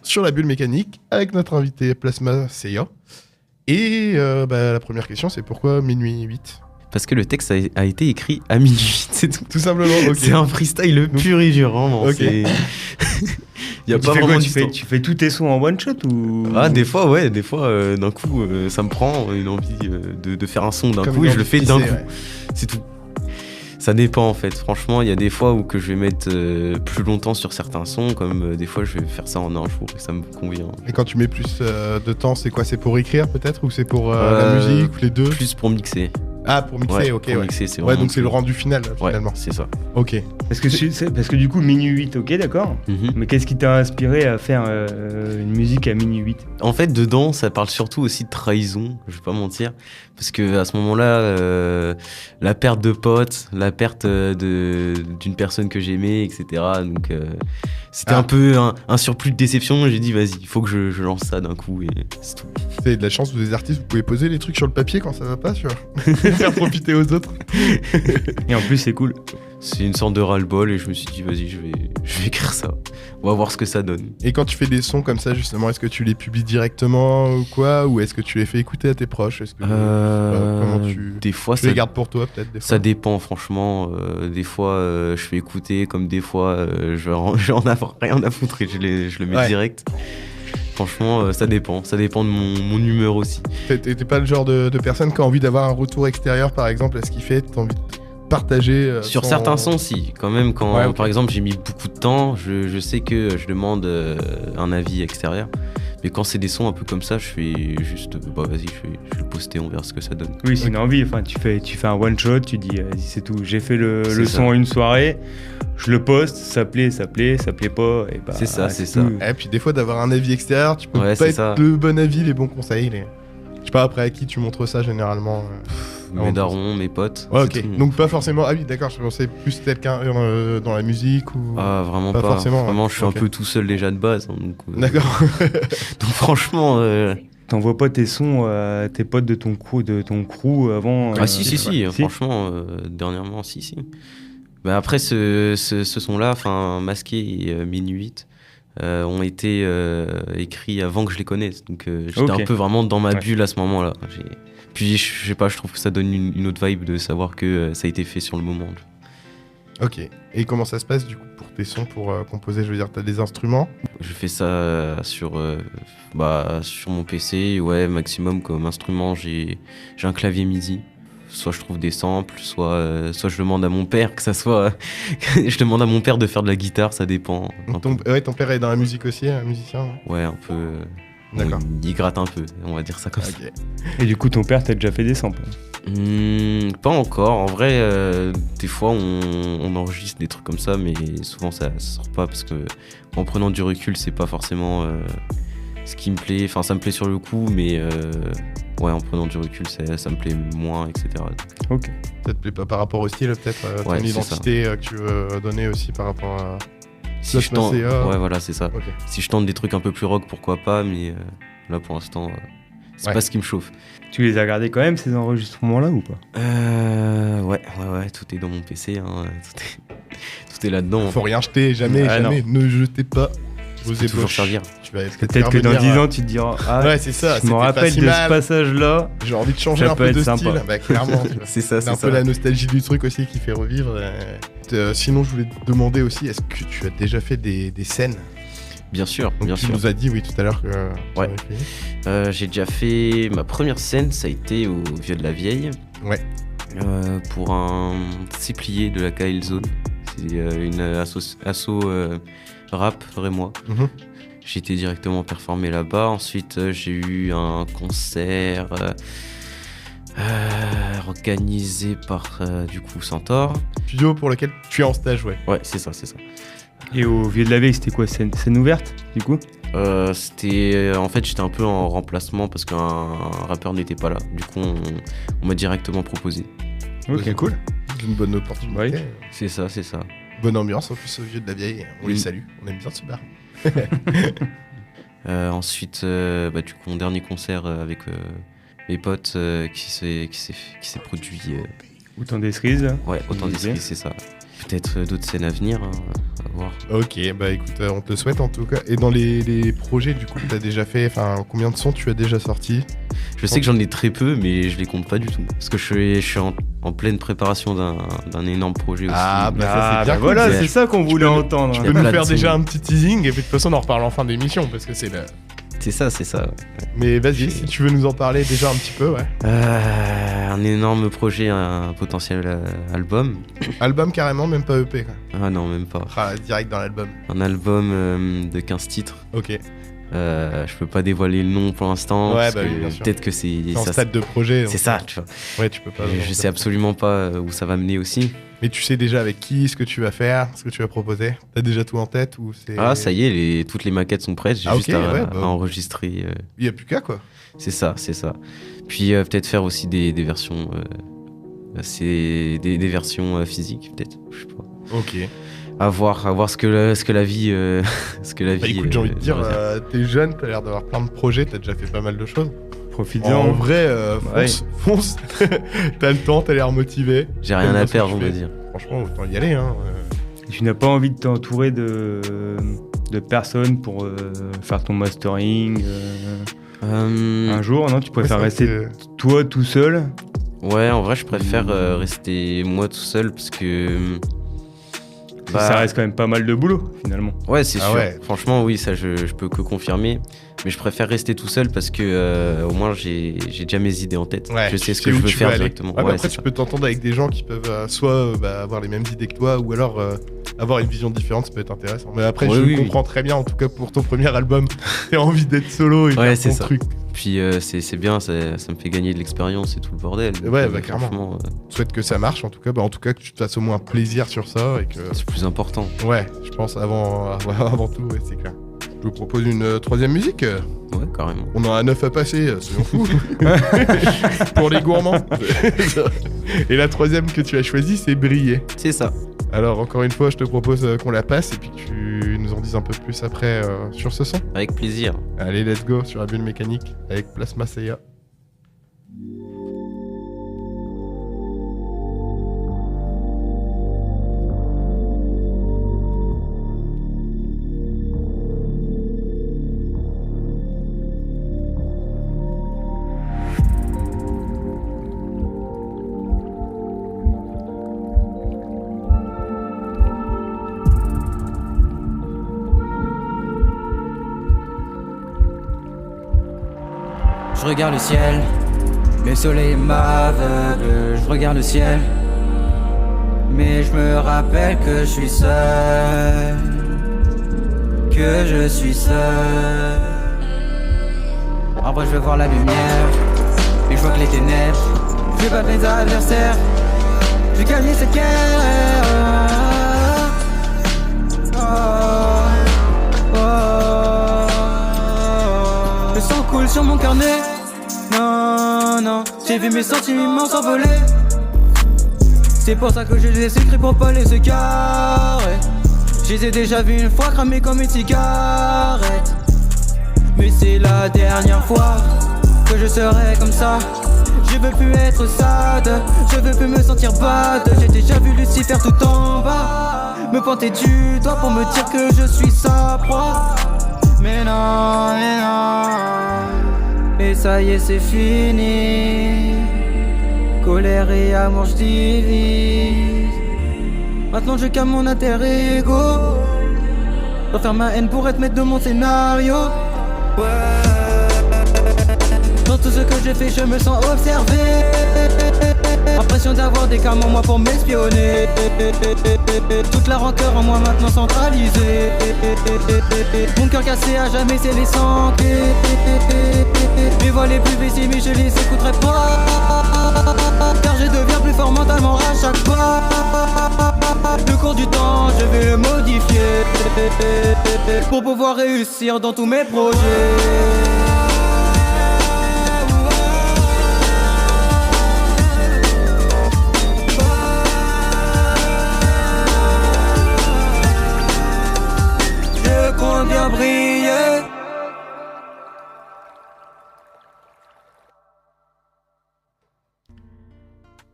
[SPEAKER 2] sur la bulle mécanique avec notre invité Plasma Seiya. Et la première question, c'est pourquoi minuit 8?
[SPEAKER 4] Parce que le texte a été écrit à minuit, c'est tout.
[SPEAKER 2] Tout simplement, ok.
[SPEAKER 4] C'est un freestyle pur et dur, vraiment.
[SPEAKER 2] Ok.
[SPEAKER 4] Il y a
[SPEAKER 3] Tu
[SPEAKER 4] pas
[SPEAKER 3] fais
[SPEAKER 4] vraiment
[SPEAKER 3] quoi,
[SPEAKER 4] d'histoire.
[SPEAKER 3] tu fais tous tes sons en one shot ou
[SPEAKER 4] Ah, des fois, ouais, d'un coup, ça me prend une envie de faire un son d'un
[SPEAKER 2] Comme
[SPEAKER 4] coup et je le fais d'un coup.
[SPEAKER 2] ouais.
[SPEAKER 4] C'est tout. Ça dépend en fait. Franchement, il y a des fois où que je vais mettre plus longtemps sur certains sons, comme des fois je vais faire ça en un jour et ça me convient.
[SPEAKER 2] Et quand tu mets plus de temps, c'est quoi? C'est pour écrire peut-être? Ou c'est pour la musique? Ou les deux?
[SPEAKER 4] Plus pour mixer.
[SPEAKER 2] Ah, pour mixer,
[SPEAKER 4] Ouais,
[SPEAKER 2] ok.
[SPEAKER 4] pour
[SPEAKER 2] ouais.
[SPEAKER 4] mixer, c'est
[SPEAKER 2] Ouais,
[SPEAKER 4] vraiment
[SPEAKER 2] donc c'est le
[SPEAKER 4] plus-
[SPEAKER 2] rendu final
[SPEAKER 4] Ouais,
[SPEAKER 2] finalement.
[SPEAKER 4] c'est ça.
[SPEAKER 2] Ok.
[SPEAKER 3] Parce que du coup, minuit 8, ok, d'accord.
[SPEAKER 4] Mhm.
[SPEAKER 3] Mais qu'est-ce qui t'a inspiré à faire une musique à minuit 8?
[SPEAKER 4] En fait, dedans, ça parle surtout aussi de trahison, je vais pas mentir. Parce que à ce moment-là, la perte de potes, la perte d'une personne que j'aimais, etc. Donc, c'était un peu un surplus de déception. J'ai dit, vas-y, il faut que je lance ça d'un coup et c'est tout.
[SPEAKER 2] C'est de la chance, vous des artistes, vous pouvez poser les trucs sur le papier quand ça va pas, tu vois. Faire profiter aux autres.
[SPEAKER 3] Et en plus, c'est cool.
[SPEAKER 4] C'est une sorte de ras-le-bol et je me suis dit, vas-y, je vais écrire ça. On va voir ce que ça donne.
[SPEAKER 2] Et quand tu fais des sons comme ça, justement, est-ce que tu les publies directement ou quoi? Ou est-ce que tu les fais écouter à tes proches? Est-ce que, comment
[SPEAKER 4] Des fois,
[SPEAKER 2] tu les gardes pour toi, peut-être des fois.
[SPEAKER 4] ça dépend, franchement. Des fois, je fais écouter, comme des fois, je vais en avoir rien à foutre et je le mets direct. Franchement, ça dépend. Ça dépend de mon humeur aussi.
[SPEAKER 2] T'es pas le genre de personne qui a envie d'avoir un retour extérieur, par exemple, à ce qu'il fait? T'as envie de partager
[SPEAKER 4] Sur certains sons, si. Quand même, quand
[SPEAKER 2] Ouais, ok.
[SPEAKER 4] par exemple, j'ai mis beaucoup de temps, je sais que je demande un avis extérieur. Mais quand c'est des sons un peu comme ça, je fais juste, bah vas-y, je vais le poster, on verra ce que ça donne.
[SPEAKER 3] Oui, c'est une envie. Enfin, tu fais un one shot, tu dis, vas-y, c'est tout. J'ai fait le
[SPEAKER 4] C'est
[SPEAKER 3] son
[SPEAKER 4] ça.
[SPEAKER 3] une soirée, je le poste, ça plaît pas. Et bah,
[SPEAKER 4] C'est ça, c'est
[SPEAKER 3] tout.
[SPEAKER 2] Et puis des fois, d'avoir un avis extérieur, tu peux
[SPEAKER 4] Ouais,
[SPEAKER 2] pas
[SPEAKER 4] c'est
[SPEAKER 2] être
[SPEAKER 4] ça.
[SPEAKER 2] le bon avis, les bons conseils. Je sais pas après à qui tu montres ça généralement.
[SPEAKER 4] Mes darons, mes potes.
[SPEAKER 2] Ouais,
[SPEAKER 4] c'est
[SPEAKER 2] ok.
[SPEAKER 4] tout.
[SPEAKER 2] Donc pas forcément. Ah oui, d'accord. Je pensais plus quelqu'un dans la musique ou.
[SPEAKER 4] Ah, vraiment
[SPEAKER 2] Pas
[SPEAKER 4] pas.
[SPEAKER 2] forcément,
[SPEAKER 4] Vraiment,
[SPEAKER 2] ouais.
[SPEAKER 4] je suis
[SPEAKER 2] Ok.
[SPEAKER 4] un peu tout seul déjà de base. Hein, donc,
[SPEAKER 2] D'accord.
[SPEAKER 4] donc franchement.
[SPEAKER 3] T'envoies pas tes sons à tes potes de ton crew avant.
[SPEAKER 4] Ah si, si,
[SPEAKER 3] ouais.
[SPEAKER 4] franchement, dernièrement, si. Bah, après, ce son-là, enfin, Masqué et Minuit, ont été écrits avant que je les connaisse. Donc j'étais
[SPEAKER 3] Ok.
[SPEAKER 4] un peu vraiment dans ma
[SPEAKER 3] Ouais.
[SPEAKER 4] bulle à ce moment-là. Puis je sais pas, je trouve que ça donne une autre vibe de savoir que ça a été fait sur le moment.
[SPEAKER 2] Ok. Et comment ça se passe du coup pour tes sons, pour composer? Je veux dire, t'as des instruments?
[SPEAKER 4] Je fais ça sur mon PC, ouais, maximum comme instrument, j'ai un clavier MIDI. Soit je trouve des samples, soit je demande à mon père que ça soit... je demande à mon père de faire de la guitare, ça dépend.
[SPEAKER 2] Ton père est dans la musique aussi, un musicien?
[SPEAKER 4] Ouais, un peu...
[SPEAKER 2] D'accord.
[SPEAKER 4] Il gratte un peu, on va dire ça comme ça.
[SPEAKER 2] Ok.
[SPEAKER 3] Et du coup, ton père t'a déjà fait des samples?
[SPEAKER 4] Pas encore. En vrai, des fois, on enregistre des trucs comme ça, mais souvent, ça sort pas parce que en prenant du recul, c'est pas forcément ce qui me plaît. Enfin, ça me plaît sur le coup, mais ouais, en prenant du recul, ça me plaît moins, etc.
[SPEAKER 3] Ok.
[SPEAKER 2] Ça te plaît pas par rapport au style, peut-être ton
[SPEAKER 4] Ouais, c'est
[SPEAKER 2] identité que tu veux donner aussi par rapport à.
[SPEAKER 4] Si
[SPEAKER 2] Toi,
[SPEAKER 4] je tente...
[SPEAKER 2] c'est,
[SPEAKER 4] Ouais, voilà, c'est ça.
[SPEAKER 2] Ok.
[SPEAKER 4] Si je tente des trucs un peu plus rock, pourquoi pas, mais là, pour l'instant, c'est
[SPEAKER 2] Ouais.
[SPEAKER 4] pas ce qui me chauffe.
[SPEAKER 3] Tu les as gardés quand même, ces enregistrements-là, ou pas?
[SPEAKER 4] Ouais, tout est dans mon PC, hein. Tout est là-dedans.
[SPEAKER 2] Faut rien jeter, jamais.
[SPEAKER 3] Ah,
[SPEAKER 2] Ne jetez pas vos
[SPEAKER 4] Ça peut toujours
[SPEAKER 2] ébauches.
[SPEAKER 4] servir.
[SPEAKER 2] Tu vas
[SPEAKER 3] Peut-être que dans 10 ans, tu te diras, ah,
[SPEAKER 2] Ouais, c'est ça.
[SPEAKER 3] je
[SPEAKER 2] c'était
[SPEAKER 3] me
[SPEAKER 2] pas
[SPEAKER 3] rappelle
[SPEAKER 2] si
[SPEAKER 3] de
[SPEAKER 2] mal.
[SPEAKER 3] ce passage-là.
[SPEAKER 2] J'ai envie de changer
[SPEAKER 3] Ça
[SPEAKER 2] un
[SPEAKER 3] peut
[SPEAKER 2] peu
[SPEAKER 3] être
[SPEAKER 2] de
[SPEAKER 3] sympa.
[SPEAKER 2] style. Bah, clairement. tu vois.
[SPEAKER 4] C'est ça,
[SPEAKER 2] C'est un
[SPEAKER 4] c'est
[SPEAKER 2] peu
[SPEAKER 4] ça.
[SPEAKER 2] la nostalgie du truc aussi qui fait revivre. Sinon, je voulais te demander aussi, est-ce que tu as déjà fait des scènes?
[SPEAKER 4] Bien sûr,
[SPEAKER 2] Donc,
[SPEAKER 4] bien
[SPEAKER 2] tu
[SPEAKER 4] sûr.
[SPEAKER 2] nous as dit, oui, tout à l'heure que. tu
[SPEAKER 4] Ouais.
[SPEAKER 2] avais fait.
[SPEAKER 4] J'ai déjà fait ma première scène, ça a été au Vieux de la Vieille.
[SPEAKER 2] Ouais.
[SPEAKER 4] Pour un séplier de la KL Zone. C'est une asso rap, vraiment.
[SPEAKER 2] Mhm.
[SPEAKER 4] J'ai été directement performé là-bas. Ensuite, j'ai eu un concert organisé par du coup Centaure.
[SPEAKER 2] Studio pour lequel tu es en stage, ouais.
[SPEAKER 4] Ouais, c'est ça, c'est ça.
[SPEAKER 3] Et au Vieux de la Veille, c'était quoi? Scène ouverte, du coup?
[SPEAKER 4] C'était en fait j'étais un peu en remplacement parce qu'un rappeur n'était pas là. Du coup on m'a directement proposé.
[SPEAKER 3] Ok,
[SPEAKER 2] C'est
[SPEAKER 3] cool.
[SPEAKER 2] C'est une bonne opportunité.
[SPEAKER 3] Oui.
[SPEAKER 4] C'est ça.
[SPEAKER 2] Bonne ambiance en plus au Vieux de la Vieille. On les
[SPEAKER 4] Oui.
[SPEAKER 2] salue. On aime bien ce bar.
[SPEAKER 4] Ensuite du coup mon dernier concert avec mes potes qui s'est produit
[SPEAKER 3] Autant des cerises.
[SPEAKER 4] ouais autant
[SPEAKER 3] Ok.
[SPEAKER 4] d'esprit, c'est ça. Peut-être d'autres scènes à venir, hein, à voir.
[SPEAKER 2] Ok, bah écoute, on te le souhaite en tout cas. Et dans les projets du coup que t'as déjà fait, enfin combien de sons tu as déjà sorti?
[SPEAKER 4] Je sais que j'en ai très peu mais je les compte pas du tout parce que je suis en pleine préparation d'un énorme projet aussi.
[SPEAKER 2] Ah, bah, ça, c'est bien cool.
[SPEAKER 3] voilà,
[SPEAKER 4] C'est-
[SPEAKER 3] c'est ça qu'on voulait entendre.
[SPEAKER 2] Tu
[SPEAKER 4] Il y
[SPEAKER 2] peux
[SPEAKER 4] a
[SPEAKER 2] nous
[SPEAKER 4] plein de
[SPEAKER 2] faire
[SPEAKER 4] sons.
[SPEAKER 2] déjà un petit teasing et puis de toute façon on en reparle en fin d'émission parce que c'est le...
[SPEAKER 4] C'est ça.
[SPEAKER 2] Mais vas-y, si tu veux nous en parler déjà un petit peu, ouais.
[SPEAKER 4] Un énorme projet, un potentiel album.
[SPEAKER 2] Album carrément, même pas EP quoi.
[SPEAKER 4] Ah non, même pas.
[SPEAKER 2] Ah, direct dans l'album.
[SPEAKER 4] Un album de 15 titres.
[SPEAKER 2] Ok.
[SPEAKER 4] Je peux pas dévoiler le nom pour l'instant.
[SPEAKER 2] Ouais,
[SPEAKER 4] parce
[SPEAKER 2] bah
[SPEAKER 4] que
[SPEAKER 2] oui, bien sûr.
[SPEAKER 4] peut-être que c'est
[SPEAKER 2] C'est en stade de projet.
[SPEAKER 4] c'est
[SPEAKER 2] donc,
[SPEAKER 4] ça, tu vois.
[SPEAKER 2] Ouais, tu peux pas.
[SPEAKER 4] Je sais absolument pas où ça va mener aussi.
[SPEAKER 2] Mais tu sais déjà avec qui, ce que tu vas faire, ce que tu vas proposer. T'as déjà tout en tête ou c'est.
[SPEAKER 4] Ah, ça y est, toutes les maquettes sont prêtes. J'ai
[SPEAKER 2] Ah,
[SPEAKER 4] juste
[SPEAKER 2] ok,
[SPEAKER 4] à,
[SPEAKER 2] ouais,
[SPEAKER 4] à enregistrer.
[SPEAKER 2] Il y a plus qu'à quoi.
[SPEAKER 4] C'est ça. Puis peut-être faire aussi des versions. C'est des versions physiques, peut-être. Je sais pas.
[SPEAKER 2] Ok.
[SPEAKER 4] À voir ce que la vie. ce que la
[SPEAKER 2] Bah
[SPEAKER 4] vie.
[SPEAKER 2] écoute, j'ai envie de dire,
[SPEAKER 4] nous réserve.
[SPEAKER 2] t'es jeune, t'as l'air d'avoir plein de projets, t'as déjà fait pas mal de choses.
[SPEAKER 3] Profites-en.
[SPEAKER 2] En vrai,
[SPEAKER 3] Ouais.
[SPEAKER 2] fonce. T'as le temps, t'as l'air motivé.
[SPEAKER 4] J'ai rien
[SPEAKER 2] t'aimes
[SPEAKER 4] à
[SPEAKER 2] bien ce que
[SPEAKER 4] perdre,
[SPEAKER 2] tu
[SPEAKER 4] on va
[SPEAKER 2] fais.
[SPEAKER 4] dire.
[SPEAKER 2] Franchement, autant y aller. Hein.
[SPEAKER 3] Tu n'as pas envie de t'entourer de personnes pour faire ton mastering un jour, non? Tu préfères
[SPEAKER 2] Ouais, c'est
[SPEAKER 3] rester
[SPEAKER 2] vrai que-
[SPEAKER 3] toi tout seul?
[SPEAKER 4] Ouais, en vrai, je préfère rester moi tout seul parce que.
[SPEAKER 3] Ça reste quand même pas mal de boulot, finalement.
[SPEAKER 4] Ouais, c'est
[SPEAKER 2] Ah
[SPEAKER 4] sûr.
[SPEAKER 2] ouais.
[SPEAKER 4] Franchement, oui, ça, je peux que confirmer. Mais je préfère rester tout seul parce que au moins j'ai déjà mes idées en tête.
[SPEAKER 2] Ouais,
[SPEAKER 4] je sais
[SPEAKER 2] tu
[SPEAKER 4] ce que
[SPEAKER 2] où
[SPEAKER 4] je veux
[SPEAKER 2] tu
[SPEAKER 4] faire
[SPEAKER 2] aller.
[SPEAKER 4] directement.
[SPEAKER 2] Ouais, mais
[SPEAKER 4] Ouais,
[SPEAKER 2] après,
[SPEAKER 4] c'est
[SPEAKER 2] tu
[SPEAKER 4] ça.
[SPEAKER 2] peux t'entendre avec des gens qui peuvent soit avoir les mêmes idées que toi ou alors avoir une vision différente, ça peut être intéressant. Mais après,
[SPEAKER 4] Ouais,
[SPEAKER 2] je
[SPEAKER 4] oui,
[SPEAKER 2] comprends très bien, en tout cas pour ton premier album, t'as envie d'être solo et
[SPEAKER 4] Ouais,
[SPEAKER 2] faire
[SPEAKER 4] c'est
[SPEAKER 2] ton
[SPEAKER 4] ça.
[SPEAKER 2] truc.
[SPEAKER 4] Puis c'est bien, ça me fait gagner de l'expérience et tout le bordel. Donc,
[SPEAKER 2] Ouais, bah, clairement.
[SPEAKER 4] franchement,
[SPEAKER 2] Je souhaite que ça marche, en tout cas que tu te fasses au moins plaisir sur ça et que.
[SPEAKER 4] c'est plus important.
[SPEAKER 2] Ouais, je pense avant tout, ouais, c'est clair. Je vous propose une troisième musique.
[SPEAKER 4] Ouais, carrément.
[SPEAKER 2] On en a 9 à passer, soyons fous. Pour les gourmands. Et la troisième que tu as choisie, c'est Briller.
[SPEAKER 4] C'est ça.
[SPEAKER 2] Alors, encore une fois, je te propose qu'on la passe et puis que tu nous en dises un peu plus après sur ce son.
[SPEAKER 4] Avec plaisir.
[SPEAKER 2] Allez, let's go sur la bulle mécanique avec Plasma Seiya.
[SPEAKER 6] Je regarde le ciel, le soleil m'aveugle. Je regarde le ciel, mais je me rappelle que je suis seul. Que je suis seul. Après je veux voir la lumière, mais je vois que les ténèbres. Je vais battre mes adversaires, je vais gagner cette guerre. Le sang coule sur mon carnet. Non, j'ai vu mes sentiments s'envoler. C'est pour ça que je les ai écrits pour pas les égarer. Je les ai déjà vus une fois cramés comme une cigarette. Mais c'est la dernière fois que je serai comme ça. Je veux plus être sad, je veux plus me sentir bad. J'ai déjà vu Lucifer tout en bas me pointer du doigt pour me dire que je suis sa proie. Mais non, et ça y est c'est fini. Colère et amour je divise. Maintenant je calme mon alter ego. Refaire ma haine pour être maître de mon scénario. Dans tout ce que j'ai fait je me sens observé. Impression d'avoir des carmes en moi pour m'espionner. Toute la rancœur en moi maintenant centralisée. Mon cœur cassé à jamais c'est les santé. Mes voix les plus visibles mais je les écouterai pas. Car je deviens plus fort mentalement à chaque fois. Le cours du temps je vais le modifier pour pouvoir réussir dans tous mes projets. Je compte bien briller.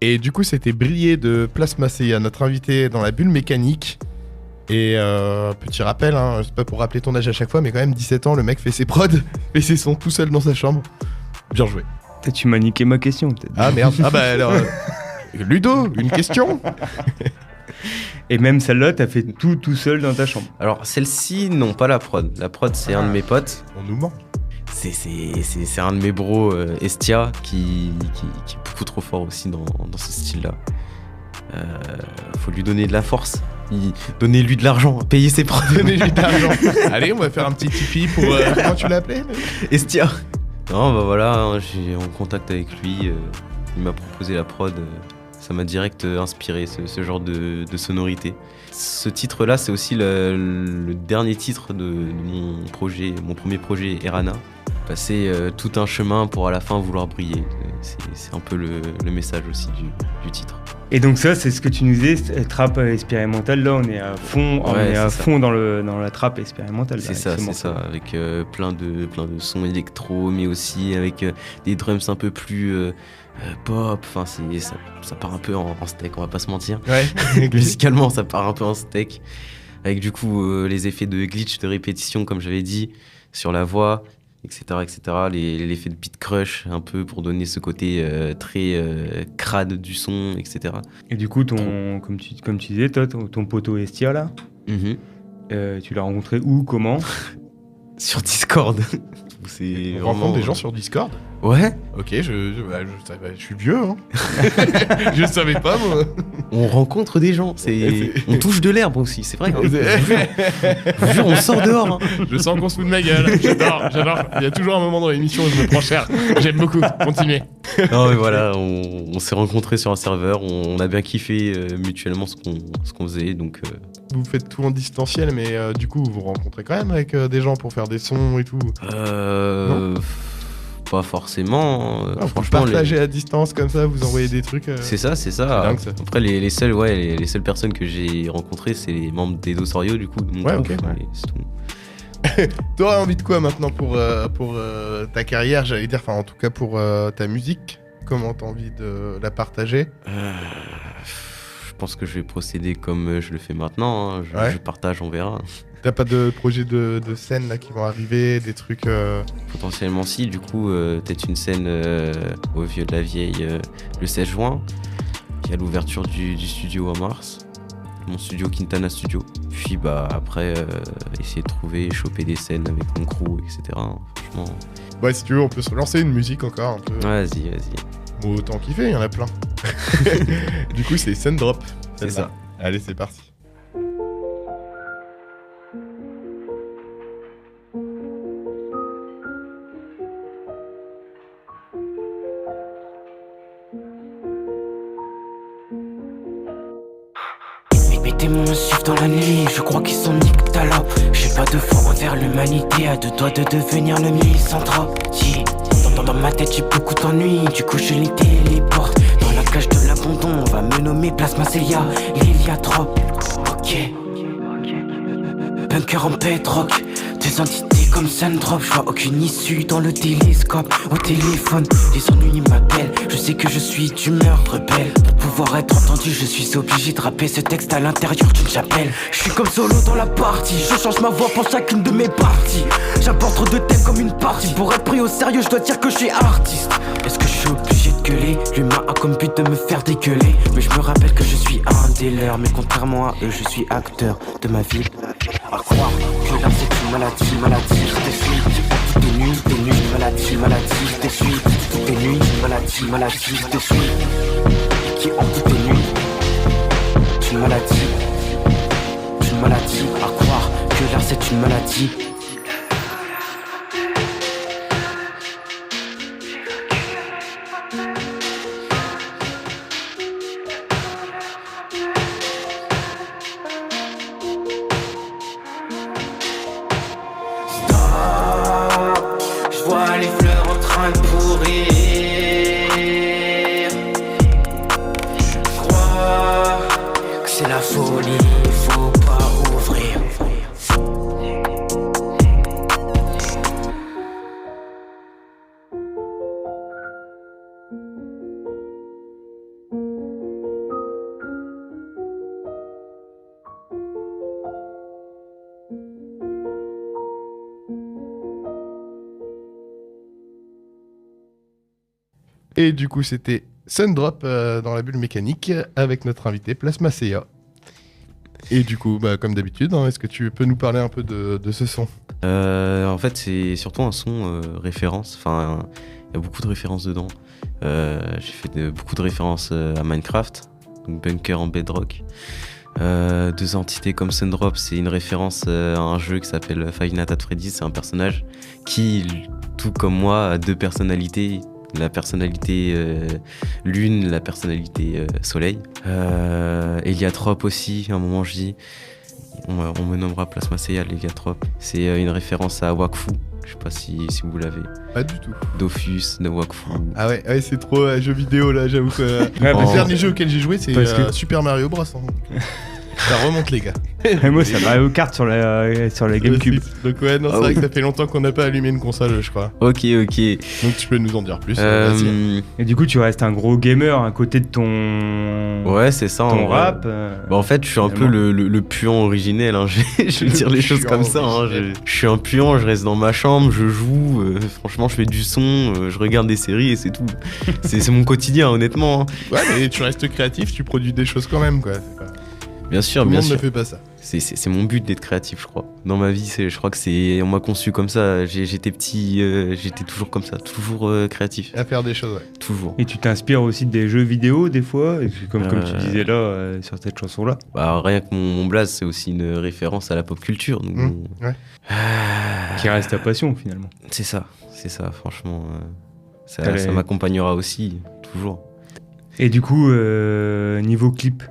[SPEAKER 2] Et du coup, c'était Briller de Plasma Seiya, notre invité dans la bulle mécanique. Et petit rappel, hein, c'est pas pour rappeler ton âge à chaque fois, mais quand même 17 ans, le mec fait ses prods, fait ses sons tout seul dans sa chambre. Bien joué.
[SPEAKER 3] Peut-être tu m'as niqué ma question, peut-être.
[SPEAKER 2] Ah merde, ah bah alors... Ludo, une question.
[SPEAKER 3] Et même celle-là, t'as fait tout seul dans ta chambre.
[SPEAKER 4] Alors celle-ci, non, pas la prod. La prod, c'est un de mes potes.
[SPEAKER 2] On nous ment.
[SPEAKER 4] C'est un de mes bros, Estia, qui est beaucoup trop fort aussi dans ce style-là. Faut lui donner de la force. Donnez-lui de l'argent, payez ses prods.
[SPEAKER 2] Donnez-lui de l'argent. Allez, on va faire un petit Tipeee pour... comment tu l'as appelé?
[SPEAKER 4] Estia. Non, bah voilà, hein, j'ai en contact avec lui. Il m'a proposé la prod. Ça m'a direct inspiré, ce genre de sonorité. Ce titre-là, c'est aussi le dernier titre de mon premier projet, Erana. Passer tout un chemin pour à la fin vouloir briller. C'est un peu le message aussi du titre.
[SPEAKER 3] Et donc ça, c'est ce que tu nous disais, trap expérimentale. Là, on est à fond, fond dans la trap expérimentale.
[SPEAKER 4] C'est ça, avec plein de sons électro, mais aussi avec des drums un peu plus pop. Enfin, ça part un peu en steak, on va pas se mentir.
[SPEAKER 2] Ouais.
[SPEAKER 4] Musicalement, ça part un peu en steak. Avec du coup les effets de glitch, de répétition, comme j'avais dit, sur la voix, etc. L'effet de beat crush, un peu pour donner ce côté très crade du son, etc.
[SPEAKER 3] Et du coup, comme tu disais, toi, ton poteau Estia, là, tu l'as rencontré où, comment?
[SPEAKER 4] Sur Discord.
[SPEAKER 2] On rencontre des gens sur Discord?
[SPEAKER 4] Ouais.
[SPEAKER 2] Ok, je suis vieux, hein. Je savais pas, moi.
[SPEAKER 4] On rencontre des gens, on touche de l'herbe aussi, c'est vrai. Je vous jure, on sort dehors. Hein.
[SPEAKER 2] Je sens qu'on se fout de ma gueule. J'adore. Il y a toujours un moment dans l'émission où je me prends cher. J'aime beaucoup. Continuez.
[SPEAKER 4] Non, mais voilà, on s'est rencontrés sur un serveur, on a bien kiffé mutuellement ce qu'on faisait, donc...
[SPEAKER 2] Vous faites tout en distanciel, mais du coup, vous vous rencontrez quand même avec des gens pour faire des sons et tout? Non,
[SPEAKER 4] pas forcément.
[SPEAKER 2] Vous partagez à distance comme ça, vous envoyez des trucs.
[SPEAKER 4] C'est ça.
[SPEAKER 2] Dingue, ça.
[SPEAKER 4] Après, les seules personnes que j'ai rencontrées, c'est les membres des Dosorio, du coup, de mon groupe.
[SPEAKER 2] Ok.
[SPEAKER 4] Ouais, c'est tout.
[SPEAKER 2] T'aurais envie de quoi maintenant pour ta carrière, j'allais dire, enfin en tout cas pour ta musique? Comment t'as envie de la partager?
[SPEAKER 4] Je pense que je vais procéder comme je le fais maintenant. Hein. Je partage, on verra.
[SPEAKER 2] T'as pas de projet de scène là qui vont arriver, des trucs
[SPEAKER 4] Potentiellement si, du coup, peut-être une scène au Vieux de la Vieille le 16 juin. Il y a l'ouverture du studio à Mars, mon studio Quintana Studio. Puis après, essayer de trouver, choper des scènes avec mon crew, etc. Franchement.
[SPEAKER 2] Ouais, si tu veux, on peut se relancer une musique encore un peu.
[SPEAKER 4] Vas-y.
[SPEAKER 2] Bon, autant kiffer, il y en a plein. Du coup, c'est Sundrop.
[SPEAKER 4] C'est ça.
[SPEAKER 2] Allez, c'est parti.
[SPEAKER 5] Mes démons me suivent dans la nuit, je crois qu'ils sont nyctalopes. J'ai pas de foi envers l'humanité, à deux doigts de devenir le misanthrope. Dans ma tête j'ai beaucoup d'ennuis, du coup je les téléporte. Dans la cage de l'abandon, on va me nommer Plasma Célia, l'Héliatrope. Ok. Bunker en bedrock, des entités comme Sundrop. Je vois aucune issue dans le télescope. Au téléphone, les ennuis m'appellent. Je sais que je suis d'humeur rebelle. Pour pouvoir être entendu, je suis obligé de rapper ce texte à l'intérieur d'une chapelle. Je suis comme Solo dans la partie, je change ma voix pour chacune de mes parties. J'apporte trop de thèmes comme une partie. Pour être pris au sérieux, je dois dire que je suis artiste. Est-ce que je suis obligé de gueuler? L'humain a comme but de me faire dégueuler. Mais je me rappelle que je suis un des leurs. Mais contrairement à eux, je suis acteur de ma vie. À croire que là c'est une maladie, je te suis. Toutes tes nuits, maladie, je te suis. Toutes tes nuits, maladie, je te suis. Et qui en toutes tes nuits, une maladie. À croire que là c'est une maladie.
[SPEAKER 6] vois les fleurs en train de pourrir. Je crois que c'est la folie, faut pas ouvrir.
[SPEAKER 2] Et du coup, c'était Sundrop dans la bulle mécanique avec notre invité Plasma Célia. Et du coup, comme d'habitude, est-ce que tu peux nous parler un peu de ce son ?
[SPEAKER 4] En fait, c'est surtout un son référence. Enfin, il y a beaucoup de références dedans. J'ai fait beaucoup de références à Minecraft, donc Bunker en Bedrock. Deux entités comme Sundrop, c'est une référence à un jeu qui s'appelle Five Nights at Freddy's. C'est un personnage qui, tout comme moi, a deux personnalités. La personnalité lune, la personnalité soleil. Héliatrope aussi, à un moment je dis. On me nommera Plasma Seiya, l'héliatrope. C'est une référence à Wakfu. Je sais pas si vous l'avez.
[SPEAKER 2] Pas du tout.
[SPEAKER 4] Dofus de Wakfu.
[SPEAKER 2] Ah ouais, c'est trop jeu vidéo là, j'avoue que le dernier jeu auquel j'ai joué c'est Super Mario Bros. Hein. Ça remonte les gars.
[SPEAKER 3] Et moi ça Mario Kart sur la GameCube.
[SPEAKER 2] Donc ouais, non, c'est vrai que ça fait longtemps qu'on n'a pas allumé une console, je crois.
[SPEAKER 4] Ok.
[SPEAKER 2] Donc tu peux nous en dire plus. Vas-y.
[SPEAKER 3] Et du coup tu restes un gros gamer à côté de ton...
[SPEAKER 4] Ouais, c'est ça.
[SPEAKER 3] Ton rap.
[SPEAKER 4] Bah en fait je suis un peu le puant originel, hein. Je vais dire les choses comme ça. Hein. Je suis un puant, je reste dans ma chambre, je joue, franchement je fais du son, je regarde des séries et c'est tout. c'est mon quotidien honnêtement. Hein.
[SPEAKER 2] Ouais mais tu restes créatif, tu produis des choses quand même quoi.
[SPEAKER 4] Bien sûr,
[SPEAKER 2] Tout le
[SPEAKER 4] bien
[SPEAKER 2] monde
[SPEAKER 4] sûr.
[SPEAKER 2] ne fait pas ça.
[SPEAKER 4] C'est mon but d'être créatif, je crois. Dans ma vie, je crois que on m'a conçu comme ça. J'étais petit, j'étais toujours comme ça, toujours créatif.
[SPEAKER 2] À faire des choses, ouais.
[SPEAKER 4] Toujours.
[SPEAKER 3] Et tu t'inspires aussi des jeux vidéo des fois, et puis comme tu disais là sur cette chanson-là.
[SPEAKER 4] Bah, rien que mon blaze, c'est aussi une référence à la pop culture. Donc
[SPEAKER 2] ouais.
[SPEAKER 3] Qui reste ta passion finalement.
[SPEAKER 4] C'est ça, franchement. Ça m'accompagnera aussi, toujours.
[SPEAKER 3] Et du coup, niveau clip,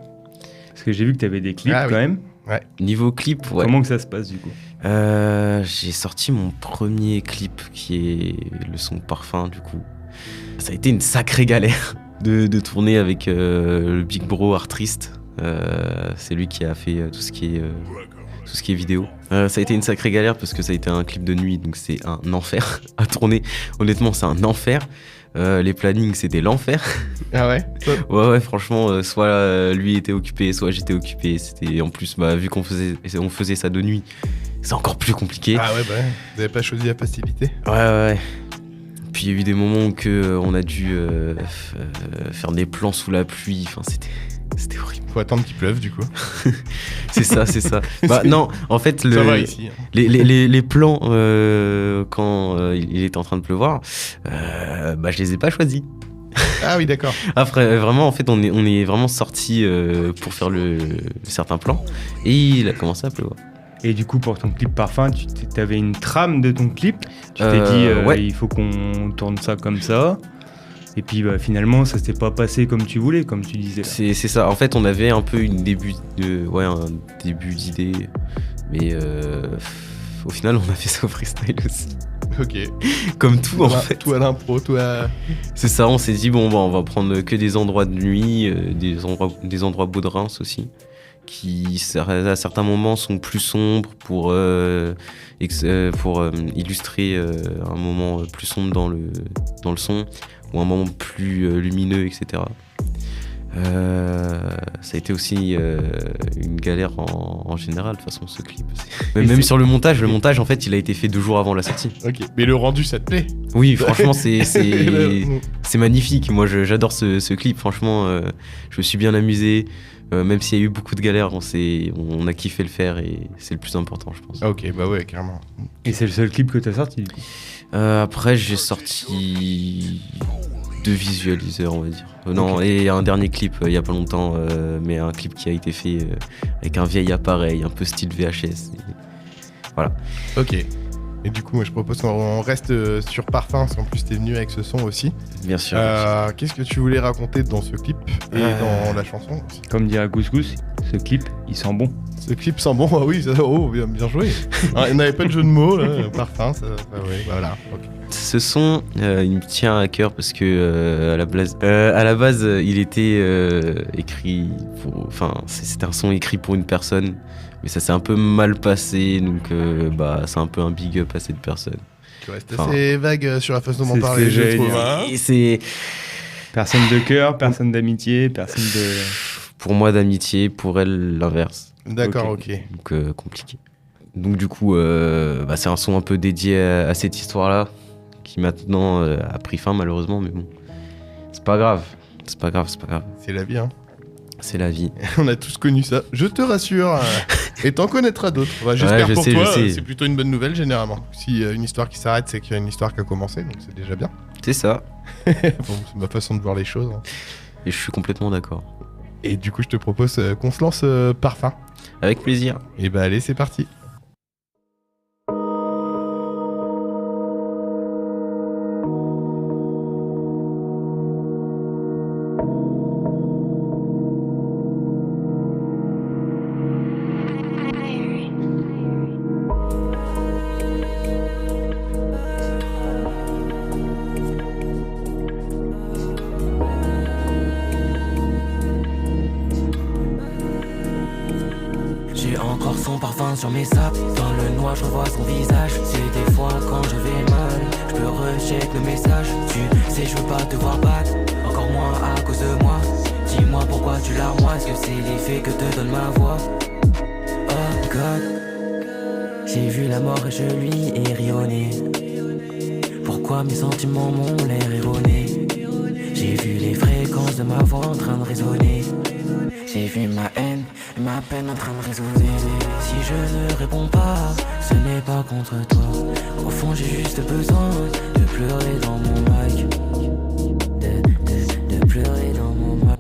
[SPEAKER 3] parce que j'ai vu que tu avais des clips quand même.
[SPEAKER 2] Ouais.
[SPEAKER 4] Niveau clip, ouais.
[SPEAKER 3] Comment que ça se passe du coup?
[SPEAKER 4] J'ai sorti mon premier clip qui est le son Parfum du coup. Ça a été une sacrée galère de tourner avec le Big Bro Artrist. C'est lui qui a fait tout ce qui est vidéo. Ça a été une sacrée galère parce que ça a été un clip de nuit, donc c'est un enfer à tourner. Honnêtement, c'est un enfer. Les plannings, c'était l'enfer.
[SPEAKER 2] Ah ouais?
[SPEAKER 4] Ouais, franchement, soit lui était occupé, soit j'étais occupé. C'était en plus, vu qu'on faisait ça de nuit, c'est encore plus compliqué.
[SPEAKER 2] Ah ouais, vous avez pas choisi la facilité?
[SPEAKER 4] Ouais. Puis il y a eu des moments où on a dû faire des plans sous la pluie. Enfin, c'était horrible.
[SPEAKER 2] Faut attendre qu'il pleuve du coup.
[SPEAKER 4] C'est ça. Non, en fait,
[SPEAKER 2] ça va ici. Hein.
[SPEAKER 4] Les plans quand il était en train de pleuvoir, je les ai pas choisis.
[SPEAKER 2] Ah oui, d'accord.
[SPEAKER 4] Après, vraiment, en fait, on est vraiment sortis pour faire certains plans et il a commencé à pleuvoir.
[SPEAKER 3] Et du coup, pour ton clip Parfum, tu avais une trame de ton clip. Tu t'es dit,
[SPEAKER 4] ouais.
[SPEAKER 3] Il faut qu'on tourne ça comme ça. Et puis finalement, ça s'est pas passé comme tu voulais, comme tu disais.
[SPEAKER 4] C'est ça. En fait, on avait un peu un début d'idée, mais au final, on a fait ça au freestyle aussi.
[SPEAKER 2] Ok.
[SPEAKER 4] Comme tout en fait.
[SPEAKER 2] Tout à l'impro, tout à...
[SPEAKER 4] C'est ça, on s'est dit, on va prendre que des endroits de nuit, des endroits beaux de Reims aussi, qui à certains moments sont plus sombres pour illustrer un moment plus sombre dans le son, ou un moment plus lumineux, etc. Ça a été aussi une galère en général, de toute façon, ce clip. Même sur le montage en fait, il a été fait 2 jours avant la sortie.
[SPEAKER 2] Ok, mais le rendu, ça te plaît?
[SPEAKER 4] Oui, franchement, c'est magnifique. Moi, j'adore ce clip. Franchement, je me suis bien amusé. Même s'il y a eu beaucoup de galères, on a kiffé le faire et c'est le plus important, je pense.
[SPEAKER 2] Ok, bah ouais, carrément.
[SPEAKER 3] Et c'est le seul clip que t'as sorti du coup?
[SPEAKER 4] Après, j'ai sorti 2 visualiseurs, on va dire. Non, et un dernier clip il y a pas longtemps, mais un clip qui a été fait avec un vieil appareil, un peu style VHS. Voilà.
[SPEAKER 2] Ok. Et du coup, moi, je propose qu'on reste sur Parfum, parce qu'en plus, t'es venu avec ce son aussi.
[SPEAKER 4] Bien sûr.
[SPEAKER 2] Qu'est-ce que tu voulais raconter dans ce clip et dans la chanson aussi?
[SPEAKER 3] Comme dirait Gousgous, ce clip, il sent bon.
[SPEAKER 2] Ce clip sent bon, ah oui, bien joué. Il n'avait pas de jeu de mots, là. Parfum, ouais, voilà. Okay.
[SPEAKER 4] Ce son, il me tient à cœur parce que à la base, il était écrit c'était un son écrit pour une personne, mais ça s'est un peu mal passé, donc c'est un peu un big up à cette personne.
[SPEAKER 2] Tu restes assez vague sur la façon dont on parle.
[SPEAKER 4] C'est
[SPEAKER 3] personne de cœur, personne d'amitié, personne de...
[SPEAKER 4] Pour moi d'amitié, pour elle l'inverse.
[SPEAKER 2] D'accord, ok.
[SPEAKER 4] Donc compliqué. Donc du coup, c'est un son un peu dédié à cette histoire-là, qui maintenant a pris fin malheureusement, mais bon, c'est pas grave.
[SPEAKER 2] C'est la vie, hein.
[SPEAKER 4] C'est la vie.
[SPEAKER 2] On a tous connu ça, je te rassure. Et t'en connaîtras d'autres. J'espère pour toi, c'est plutôt une bonne nouvelle généralement. Si une histoire qui s'arrête, c'est qu'il y a une histoire qui a commencé, donc c'est déjà bien.
[SPEAKER 4] C'est ça.
[SPEAKER 2] Bon, c'est ma façon de voir les choses. Hein.
[SPEAKER 4] Et je suis complètement d'accord.
[SPEAKER 2] Et du coup, je te propose qu'on se lance Parfum.
[SPEAKER 4] Avec plaisir.
[SPEAKER 2] Et bah allez, c'est parti.
[SPEAKER 5] J'ai encore son parfum sur mes sapes. Dans le noir je revois son visage. C'est des fois quand je vais mal, je peux recheck le message. Tu sais je veux pas te voir battre, encore moins à cause de moi. Dis-moi pourquoi tu larmoies, est-ce que c'est l'effet que te donne ma voix? Oh God, j'ai vu la mort et je lui ai rionné. Pourquoi mes sentiments m'ont l'air erronés? J'ai vu les fréquences de ma voix en train de résonner. J'ai vu ma haine et ma peine en train de résonner. Si je ne réponds pas, ce n'est pas contre toi. Au fond j'ai juste besoin de pleurer dans mon mic. De pleurer dans mon mic.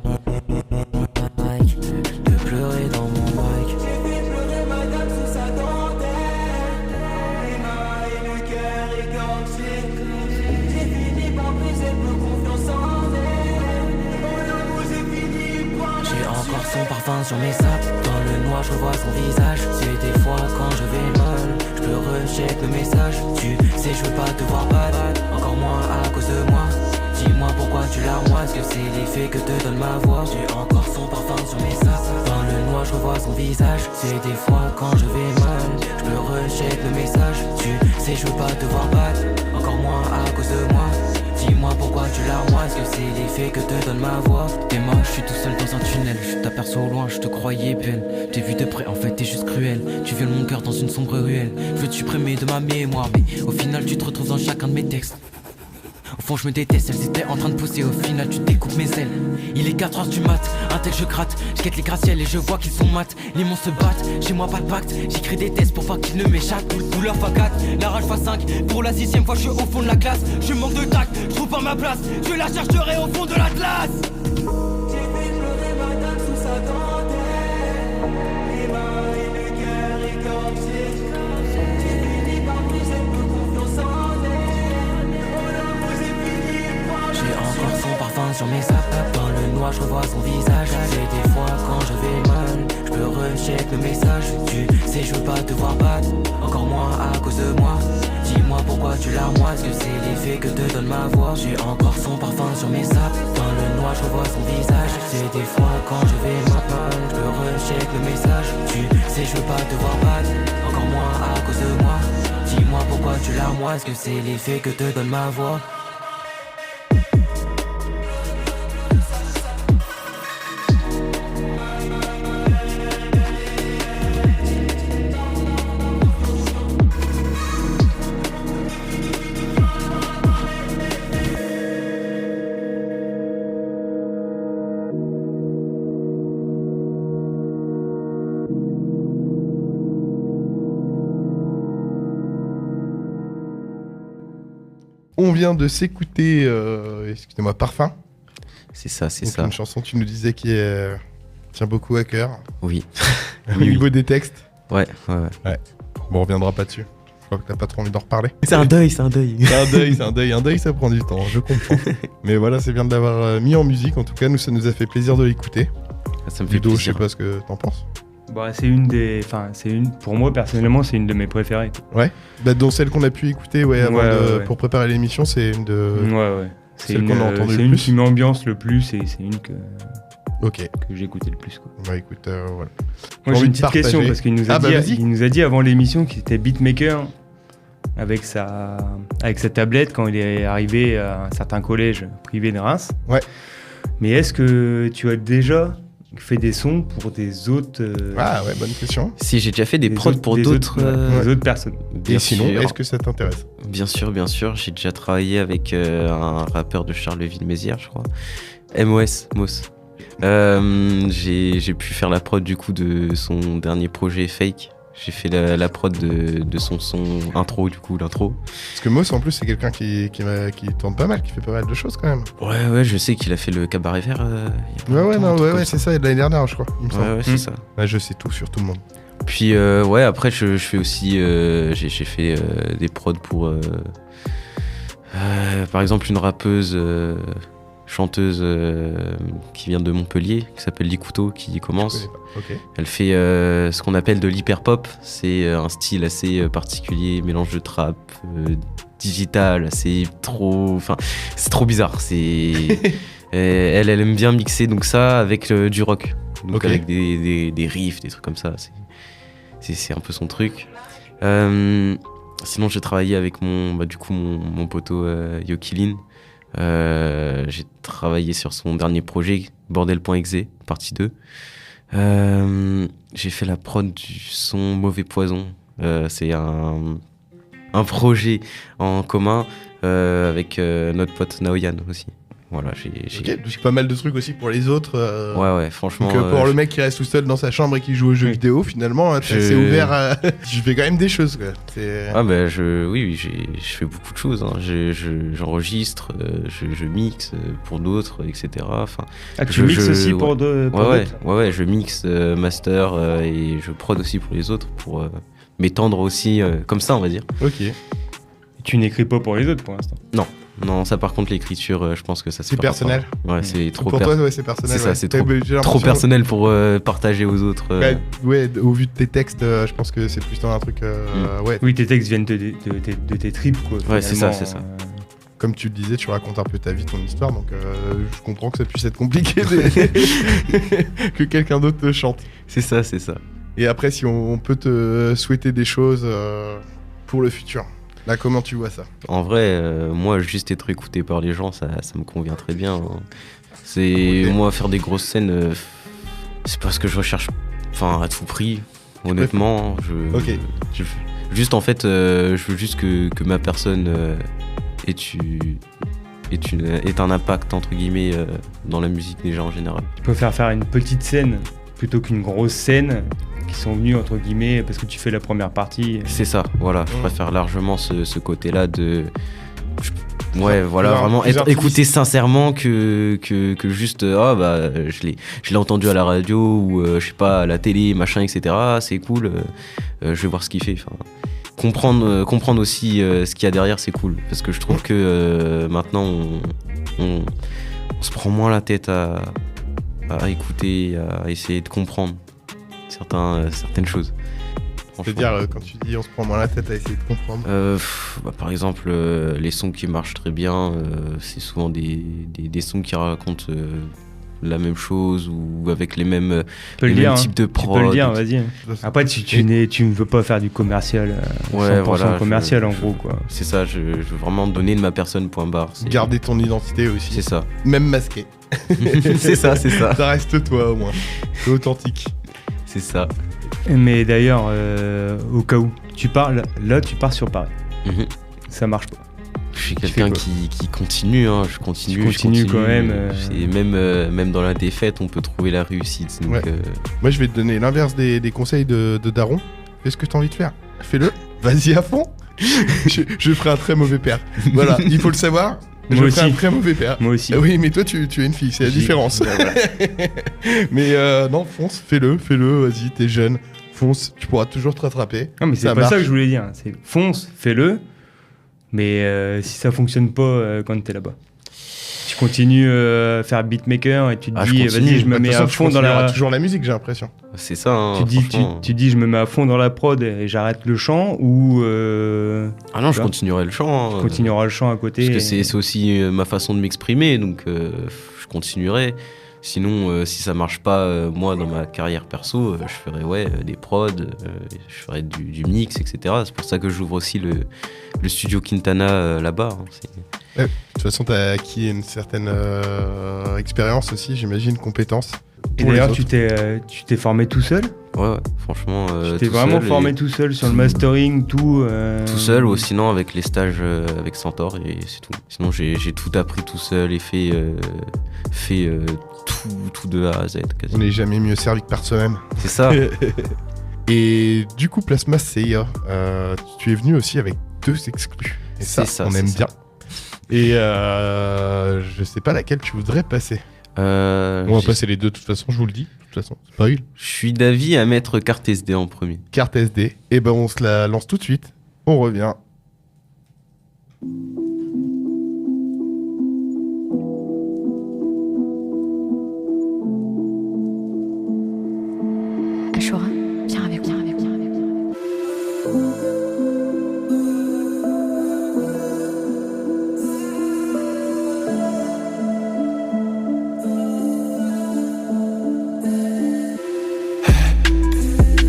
[SPEAKER 5] De pleurer dans mon mic. J'ai fait pleurer madame sous sa dentelle. Les mains et le cœur égorgé. J'ai fini par briser peu confiance en elle. Mon amour j'ai fini par la J'ai encore son parfum sur mes sapes. Dans le noir je revois son visage. C'est des fois quand je vais mal, je peux recheck le message. Tu sais je veux pas te voir battre, encore moins à cause de moi. Dis-moi pourquoi tu larmoies, est-ce que c'est l'effet que te donne ma voix? J'ai encore son parfum sur mes sapes. Dans le noir je revois son visage. C'est des fois quand je vais mal, je peux recheck le message. Tu sais je veux pas te voir battre, encore moins à cause de moi. Dis-moi pourquoi tu larmoies, est-ce que c'est l'effet que te donne ma voix? T'es moche, je suis tout seul dans un tunnel. Je t'aperçois au loin, je te croyais belle. T'es vu de près, en fait t'es juste cruel. Tu violes mon cœur dans une sombre ruelle. Je veux te supprimer de ma mémoire, mais au final tu te retrouves dans chacun de mes textes. Au fond je me déteste, elles étaient en train de pousser. Au final tu découpes mes ailes. Il est 4h du mat, un tel je gratte. Je guette les gratte-ciels et je vois qu'ils sont mat. Les monstres se battent, chez moi pas de pacte. J'écris des tests pour pas qu'ils ne m'échappent. Douleur x4, la rage x5. Pour la 6ème fois je suis au fond de la classe. Je manque de tact, je trouve pas ma place. Je la chercherai au fond de la classe. J'ai fait pleurer madame sous sa dentelle. Les mains et le cœur égorgé. J'ai fini par briser peu confiance en elle. Mon amour j'ai fini par la J'ai encore son parfum sur mes sapes. Dans le noir je revois son visage. C'est des fois quand je vais mal, je peux recheck le message. Tu sais je veux pas te voir battre, encore moins à cause de moi. Dis-moi pourquoi tu larmoies, est-ce que c'est l'effet que te donne ma voix? J'ai encore son parfum sur mes sapes. Dans le noir je revois son visage. C'est des fois quand je vais mal, je peux recheck le message. Tu sais je veux pas te voir battre, encore moins à cause de moi. Dis-moi pourquoi tu larmoies, est-ce que c'est l'effet que te donne ma voix?
[SPEAKER 2] On vient de s'écouter, excusez-moi, Parfum.
[SPEAKER 4] C'est ça, c'est
[SPEAKER 2] Donc
[SPEAKER 4] ça.
[SPEAKER 2] une chanson, tu nous disais, qui tient beaucoup à cœur.
[SPEAKER 4] Oui.
[SPEAKER 2] Au niveau des textes.
[SPEAKER 4] Ouais.
[SPEAKER 2] Bon, on reviendra pas dessus. Je crois que t'as pas trop envie d'en reparler.
[SPEAKER 4] C'est un deuil, c'est un deuil.
[SPEAKER 2] Un deuil, ça prend du temps, je comprends. Mais voilà, c'est bien de l'avoir mis en musique. En tout cas, ça nous a fait plaisir de l'écouter.
[SPEAKER 4] Ça me fait
[SPEAKER 2] Ludo, je sais
[SPEAKER 4] plaisir.
[SPEAKER 2] pas ce que t'en penses.
[SPEAKER 3] Bah, pour moi personnellement, c'est une de mes préférées.
[SPEAKER 2] Ouais. Bah, dans celle qu'on a pu écouter,
[SPEAKER 3] Ouais.
[SPEAKER 2] pour préparer l'émission, c'est une de.
[SPEAKER 3] Ouais. C'est
[SPEAKER 2] celle
[SPEAKER 3] une,
[SPEAKER 2] qu'on a entendue
[SPEAKER 3] c'est
[SPEAKER 2] le
[SPEAKER 3] une
[SPEAKER 2] plus.
[SPEAKER 3] qui m'ambiance le plus et c'est une que
[SPEAKER 2] Ok.
[SPEAKER 3] j'ai écouté le plus, quoi.
[SPEAKER 2] Bah écoute, voilà.
[SPEAKER 3] Moi
[SPEAKER 2] J'ai
[SPEAKER 3] j'ai
[SPEAKER 2] envie
[SPEAKER 3] une
[SPEAKER 2] de
[SPEAKER 3] petite question
[SPEAKER 2] partager.
[SPEAKER 3] parce qu'il nous a
[SPEAKER 2] Ah, bah, vas-y.
[SPEAKER 3] il nous a dit avant l'émission qu'il était beatmaker avec sa tablette quand il est arrivé à un certain collège privé de Reims.
[SPEAKER 2] Ouais.
[SPEAKER 3] Mais est-ce que tu as déjà fait des sons pour des autres
[SPEAKER 2] Ah ouais, bonne question.
[SPEAKER 4] Si, j'ai déjà fait des prods pour
[SPEAKER 3] des
[SPEAKER 4] d'autres.
[SPEAKER 3] des autres personnes?
[SPEAKER 4] Bien
[SPEAKER 2] Et sinon,
[SPEAKER 4] sûr.
[SPEAKER 2] est-ce que ça t'intéresse?
[SPEAKER 4] Bien sûr. J'ai déjà travaillé avec un rappeur de Charleville-Mézières, je crois. Moss. J'ai pu faire la prod du coup de son dernier projet Fake, J'ai fait la prod de son intro, du coup, l'intro.
[SPEAKER 2] Parce que Moss, en plus, c'est quelqu'un qui tourne pas mal, qui fait pas mal de choses quand même.
[SPEAKER 4] Ouais, je sais qu'il a fait le Cabaret Vert.
[SPEAKER 2] Ouais, c'est ça, l'année dernière, je crois. Il me semble.
[SPEAKER 4] Ouais, c'est ça.
[SPEAKER 2] Ouais, je sais tout sur tout le monde.
[SPEAKER 4] Puis, après, je fais aussi. J'ai fait des prods pour. Par exemple, une rappeuse. Chanteuse qui vient de Montpellier, qui s'appelle Licouteau, qui commence.
[SPEAKER 2] Okay.
[SPEAKER 4] Elle fait ce qu'on appelle de l'hyperpop. C'est un style assez particulier, mélange de trap, digital, c'est trop bizarre. Elle aime bien mixer donc ça avec du rock, donc avec des riffs, des trucs comme ça. C'est un peu son truc. Sinon, j'ai travaillé avec mon poteau Yokilin. J'ai travaillé sur son dernier projet, Bordel.exe, partie 2. J'ai fait la prod du son Mauvais Poison. C'est un projet en commun avec notre pote Naoyan aussi. Voilà,
[SPEAKER 2] j'ai pas mal de trucs aussi pour les autres.
[SPEAKER 4] Ouais, franchement.
[SPEAKER 2] Donc pour le mec qui reste tout seul dans sa chambre et qui joue aux jeux vidéo, finalement, c'est ouvert à... Je fais quand même des choses, quoi.
[SPEAKER 4] Oui, je fais beaucoup de choses. Hein. J'enregistre, je mixe pour d'autres, etc. Enfin,
[SPEAKER 3] tu mixes aussi pour d'autres?
[SPEAKER 4] Ouais, je mixe, master et je prod aussi pour les autres, pour m'étendre aussi comme ça, on va dire.
[SPEAKER 2] Ok. Et
[SPEAKER 3] tu n'écris pas pour les autres pour l'instant?
[SPEAKER 4] Non, ça par contre, l'écriture, je pense que ça
[SPEAKER 2] c'est personnel.
[SPEAKER 4] Ouais, c'est trop
[SPEAKER 2] personnel. Pour toi, c'est personnel.
[SPEAKER 4] C'est ça, c'est trop personnel pour partager aux autres.
[SPEAKER 2] Ouais, au vu de tes textes, je pense que c'est plus dans un truc. Ouais.
[SPEAKER 3] Oui, tes textes viennent de tes tripes, quoi.
[SPEAKER 4] Ouais, c'est ça.
[SPEAKER 2] Comme tu le disais, tu racontes un peu ta vie, ton histoire, donc je comprends que ça puisse être compliqué que quelqu'un d'autre te chante.
[SPEAKER 4] C'est ça.
[SPEAKER 2] Et après, si on peut te souhaiter des choses pour le futur. Là, comment tu vois ça?
[SPEAKER 4] En vrai, moi, juste être écouté par les gens, ça me convient très bien. Hein. Moi, faire des grosses scènes, c'est pas ce que je recherche, à tout prix, honnêtement. Juste, en fait, je veux juste que ma personne ait un impact, entre guillemets, dans la musique déjà en général.
[SPEAKER 3] Tu peux faire une petite scène plutôt qu'une grosse scène qui sont venus entre guillemets parce que tu fais la première partie.
[SPEAKER 4] C'est ça, voilà. Je préfère largement ce côté-là de... vraiment être écouté sincèrement que juste je l'ai entendu à la radio ou je sais pas à la télé, machin, etc. C'est cool, je vais voir ce qu'il fait. Comprendre aussi ce qu'il y a derrière, c'est cool parce que je trouve que maintenant on se prend moins la tête à écouter, à essayer de comprendre certaines choses.
[SPEAKER 2] C'est-à-dire, quand tu dis on se prend moins la tête à essayer de comprendre
[SPEAKER 4] par exemple, les sons qui marchent très bien, c'est souvent des sons qui racontent la même chose ou avec les mêmes types de prod.
[SPEAKER 3] Tu peux le dire, vas-y. Après, tu ne veux pas faire du commercial, 100% commercial en gros, quoi.
[SPEAKER 4] C'est ça, je veux vraiment donner de ma personne, point barre.
[SPEAKER 2] Garder ton identité aussi.
[SPEAKER 4] C'est ça.
[SPEAKER 2] Même masqué.
[SPEAKER 4] C'est ça.
[SPEAKER 2] Ça reste toi au moins. C'est authentique.
[SPEAKER 4] C'est ça.
[SPEAKER 3] Mais d'ailleurs, au cas où tu pars sur Paris, ça marche pas.
[SPEAKER 4] Je suis quelqu'un qui continue, hein. Je continue
[SPEAKER 3] quand même.
[SPEAKER 4] Et même dans la défaite, on peut trouver la réussite. Donc,
[SPEAKER 2] Moi, je vais te donner l'inverse des conseils de Daron. Fais ce que tu as envie de faire. Fais-le. Vas-y à fond. je ferai un très mauvais père. Voilà, il faut le savoir.
[SPEAKER 3] Moi aussi.
[SPEAKER 2] Un très mauvais père.
[SPEAKER 3] Moi aussi.
[SPEAKER 2] Oui, mais toi, tu es une fille, c'est la différence. Mais non, fonce, fais-le, vas-y, t'es jeune. Fonce, tu pourras toujours te rattraper.
[SPEAKER 3] Non, mais c'est pas ça que je voulais dire. C'est fonce, fais-le. Mais si ça fonctionne pas quand t'es là-bas, tu continues à faire beatmaker et tu te dis vas-y, je me mets à fond dans la...
[SPEAKER 2] toujours la musique, j'ai l'impression.
[SPEAKER 4] C'est ça. Hein,
[SPEAKER 3] tu dis je me mets à fond dans la prod et j'arrête le chant ou
[SPEAKER 4] Ah non, je continuerai le chant.
[SPEAKER 3] Tu continueras le chant à côté.
[SPEAKER 4] Parce que c'est aussi ma façon de m'exprimer, donc je continuerai. Sinon, si ça marche pas, moi, dans ma carrière perso, je ferai des prods, je ferai du mix, etc. C'est pour ça que j'ouvre aussi le studio Quintana là-bas. Hein,
[SPEAKER 2] de toute façon, t'as acquis une certaine expérience aussi, j'imagine, compétences.
[SPEAKER 3] Et d'ailleurs, tu t'es formé tout seul ?
[SPEAKER 4] Ouais, franchement.
[SPEAKER 3] Tu t'es vraiment formé tout seul sur le mastering, tout
[SPEAKER 4] Tout seul, ou sinon avec les stages avec Centaure, et c'est tout. Sinon, j'ai tout appris tout seul et fait tout de A à Z.
[SPEAKER 2] On n'est jamais mieux servi que par soi-même.
[SPEAKER 4] C'est ça.
[SPEAKER 2] Et du coup, Plasma Seiya, tu es venu aussi avec 2 exclus. Et ça, on aime bien. Et je sais pas laquelle tu voudrais passer. On va passer les 2 de toute façon, je vous le dis. De toute façon, c'est pas une.
[SPEAKER 4] Je suis d'avis à mettre carte SD en premier.
[SPEAKER 2] Carte SD. Et ben on se la lance tout de suite. On revient.
[SPEAKER 7] Ashura, viens avec moi.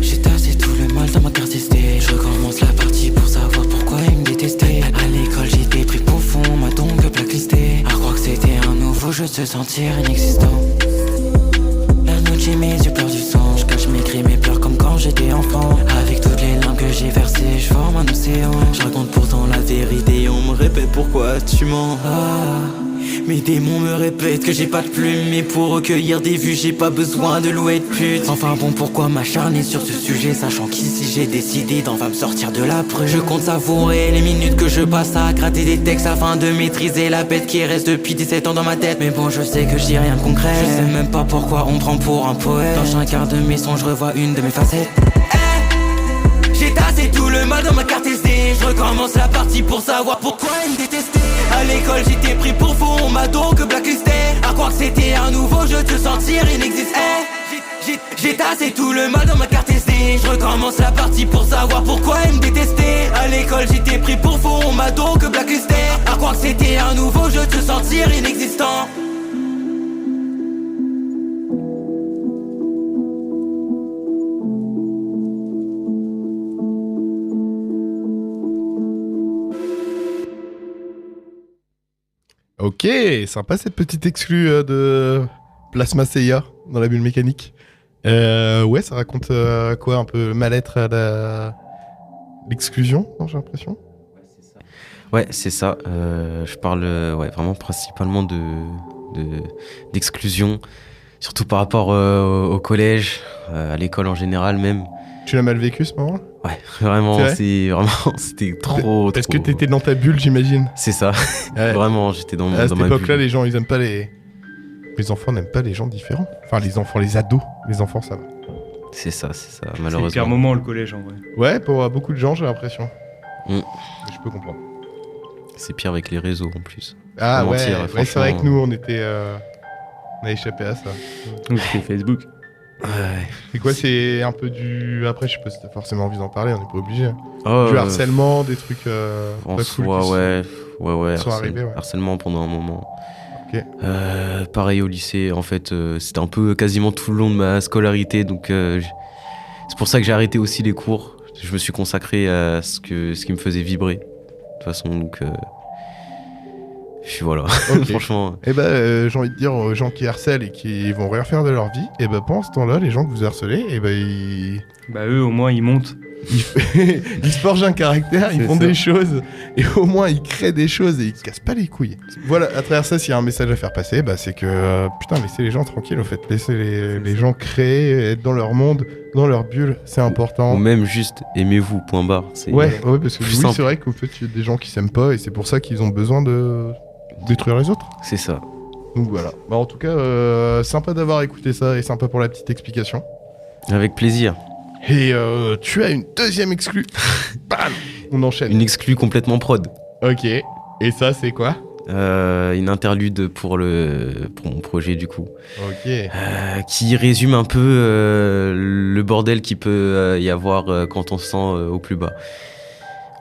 [SPEAKER 5] J'ai tassé tout le mal dans ma carte SD. Je recommence la partie pour savoir pourquoi ils me détestaient. À l'école j'étais pris pour fond, m'a donc blacklisté. À croire que c'était un nouveau jeu de se sentir inexistant. La nuit j'ai mes yeux pleurent du sang. Je cache mes cris, mes pleurs comme quand j'étais enfant. Avec toutes les larmes que j'ai versées, je forme un océan. Je raconte pourtant la vérité, on me répète pourquoi tu mens. Mes démons me répètent que j'ai pas de plume. Mais pour recueillir des vues, j'ai pas besoin de louer de pute. Enfin bon, pourquoi m'acharner sur ce sujet, sachant qu'ici j'ai décidé d'en va me sortir de la brume. Je compte savourer les minutes que je passe à gratter des textes afin de maîtriser la bête qui reste depuis 17 ans dans ma tête. Mais bon, je sais que je dis rien de concret. Je sais même pas pourquoi on me prend pour un poète. Dans chacun de mes sons, je revois une de mes facettes. J'ai tassé tout le mal dans ma carte SD. Je recommence la partie pour savoir pourquoi ils me détestaient. À l'école j'étais pris pour faux, on m'a donc blacklisté. À croire que c'était un nouveau jeu de se sentir inexistant. J'ai tassé tout le mal dans ma carte SD. Je recommence la partie pour savoir pourquoi ils me détestaient. À l'école j'étais pris pour faux, on m'a donc blacklisté. À croire que c'était un nouveau jeu de se sentir inexistant.
[SPEAKER 2] Ok, sympa cette petite exclue de Plasma Seiya dans la bulle mécanique. Ouais, ça raconte quoi un peu mal-être à l'exclusion, non, j'ai l'impression.
[SPEAKER 4] Ouais, c'est ça. Je parle vraiment principalement d'exclusion, surtout par rapport au collège, à l'école en général même.
[SPEAKER 2] Tu l'as mal vécu ce moment?
[SPEAKER 4] Ouais, vraiment, c'était trop.
[SPEAKER 2] Est-ce que t'étais dans ta bulle, j'imagine?
[SPEAKER 4] C'est ça. Ouais. Vraiment, j'étais dans
[SPEAKER 2] à cette
[SPEAKER 4] ma
[SPEAKER 2] époque-là,
[SPEAKER 4] bulle.
[SPEAKER 2] les gens, ils aiment pas les enfants n'aiment pas les gens différents. Enfin, les enfants, les ados. Les enfants, ça va.
[SPEAKER 4] C'est ça,
[SPEAKER 3] C'est
[SPEAKER 4] malheureusement.
[SPEAKER 3] le pire moment, le collège, en vrai.
[SPEAKER 2] Ouais, pour beaucoup de gens, j'ai l'impression. Je peux comprendre.
[SPEAKER 4] C'est pire avec les réseaux en plus.
[SPEAKER 2] Ah
[SPEAKER 4] Faut
[SPEAKER 2] ouais,
[SPEAKER 4] mentir,
[SPEAKER 2] ouais, c'est vrai que nous, on a échappé à ça.
[SPEAKER 3] Donc c'était Facebook.
[SPEAKER 4] Ouais.
[SPEAKER 2] C'est quoi, c'est un peu du... Après, je sais pas si t'as forcément envie d'en parler, on n'est pas obligé.
[SPEAKER 4] Oh,
[SPEAKER 2] du harcèlement, des trucs
[SPEAKER 4] en
[SPEAKER 2] pas
[SPEAKER 4] soi,
[SPEAKER 2] cool
[SPEAKER 4] ouais.
[SPEAKER 2] sont arrivés, ouais.
[SPEAKER 4] Harcèlement pendant un moment.
[SPEAKER 2] Ok.
[SPEAKER 4] Pareil au lycée, en fait, c'était un peu quasiment tout le long de ma scolarité, donc c'est pour ça que j'ai arrêté aussi les cours. Je me suis consacré à ce qui me faisait vibrer, de toute façon, donc... Puis voilà,
[SPEAKER 2] Okay.
[SPEAKER 4] franchement.
[SPEAKER 2] Et j'ai envie de dire aux gens qui harcèlent et qui vont rien faire de leur vie, et pendant ce temps-là, les gens que vous harcelez, ils...
[SPEAKER 3] Bah eux, au moins, ils montent.
[SPEAKER 2] Ils se forgent un caractère, ils
[SPEAKER 3] C'est
[SPEAKER 2] font
[SPEAKER 3] ça.
[SPEAKER 2] des choses, et au moins ils créent des choses et ils se cassent pas les couilles. Voilà, à travers ça, s'il y a un message à faire passer, c'est que putain, laissez les gens tranquilles, au fait. Laissez les gens créer, être dans leur monde, dans leur bulle, c'est important.
[SPEAKER 4] Ou même juste aimez-vous, point barre.
[SPEAKER 2] Ouais, parce que
[SPEAKER 4] plus
[SPEAKER 2] oui,
[SPEAKER 4] simple.
[SPEAKER 2] c'est vrai qu'au fait, il y a des gens qui s'aiment pas et c'est pour ça qu'ils ont besoin de détruire les autres.
[SPEAKER 4] C'est ça.
[SPEAKER 2] Donc voilà. En tout cas, sympa d'avoir écouté ça et sympa pour la petite explication.
[SPEAKER 4] Avec plaisir.
[SPEAKER 2] Et tu as une deuxième exclue. Bam, on enchaîne.
[SPEAKER 4] Une exclue complètement prod.
[SPEAKER 2] Ok. Et ça, c'est quoi?
[SPEAKER 4] Une interlude pour mon projet du coup.
[SPEAKER 2] Ok.
[SPEAKER 4] Qui résume un peu le bordel qu'il peut y avoir quand on se sent au plus bas.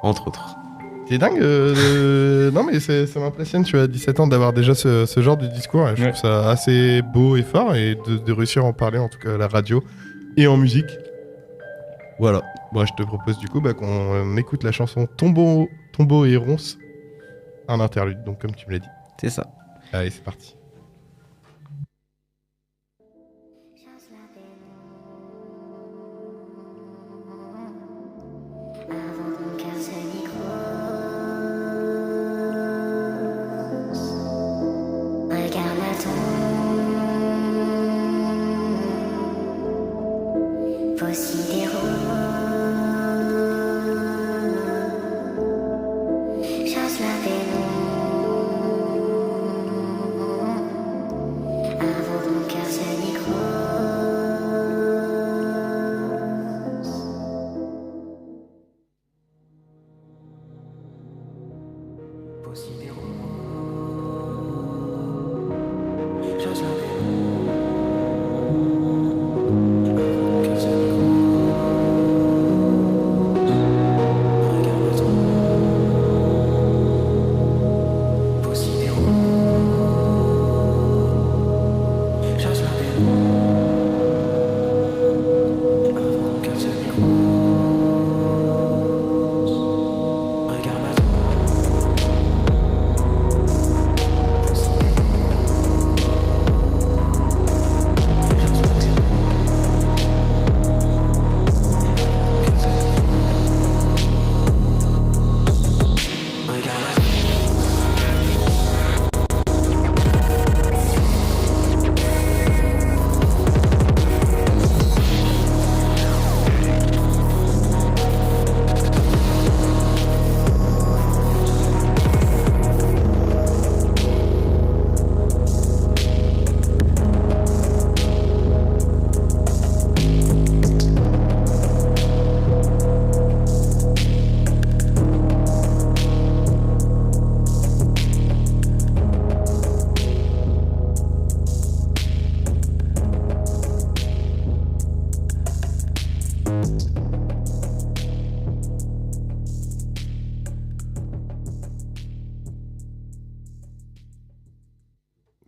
[SPEAKER 4] Entre autres.
[SPEAKER 2] C'est dingue. Non, mais ça m'impressionne, tu as 17 ans, d'avoir déjà ce genre de discours. Et je trouve ça assez beau et fort et de réussir à en parler, en tout cas à la radio et en musique. Voilà. Moi, je te propose du coup qu'on écoute la chanson Tombeau et Ronce, un interlude, donc comme tu me l'as dit.
[SPEAKER 4] C'est ça.
[SPEAKER 2] Allez, c'est parti.
[SPEAKER 8] Possible.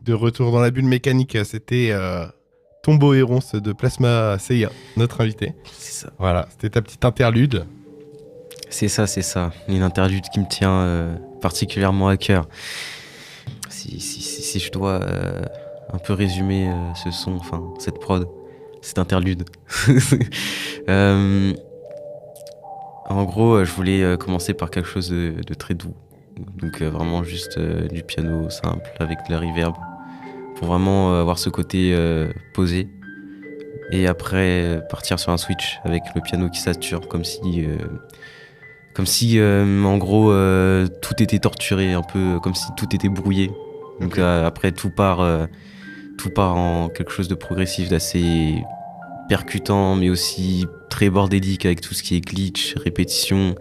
[SPEAKER 2] De retour dans la bulle mécanique, c'était Tombeau et Ronces de Plasma Seiya, notre invité.
[SPEAKER 4] C'est ça.
[SPEAKER 2] Voilà, c'était ta petite interlude.
[SPEAKER 4] C'est ça. Une interlude qui me tient particulièrement à cœur. Si je dois un peu résumer ce son, enfin cette prod, cette interlude. En gros, je voulais commencer par quelque chose de très doux. Donc vraiment juste du piano simple avec de la reverb. Pour vraiment avoir ce côté posé. Et après partir sur un switch avec le piano qui sature comme si en gros tout était torturé, un peu comme si tout était brouillé. Donc après tout part en quelque chose de progressif, d'assez percutant, mais aussi très bordélique avec tout ce qui est glitch, répétition,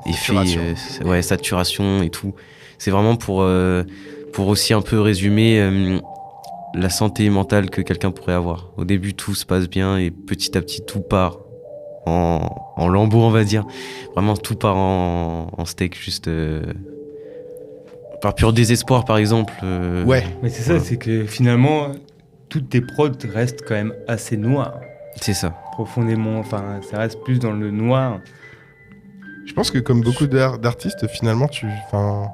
[SPEAKER 4] effet, saturation et tout. C'est vraiment pour aussi un peu résumer la santé mentale que quelqu'un pourrait avoir. Au début, tout se passe bien et petit à petit, tout part en lambeaux, on va dire. Vraiment, tout part en steak, juste par pur désespoir, par exemple.
[SPEAKER 2] Ouais.
[SPEAKER 3] Mais c'est ça, c'est que finalement, toutes tes prods restent quand même assez noires.
[SPEAKER 4] C'est ça.
[SPEAKER 3] Profondément, enfin, ça reste plus dans le noir.
[SPEAKER 2] Je pense que comme beaucoup d'artistes, finalement, je sais pas.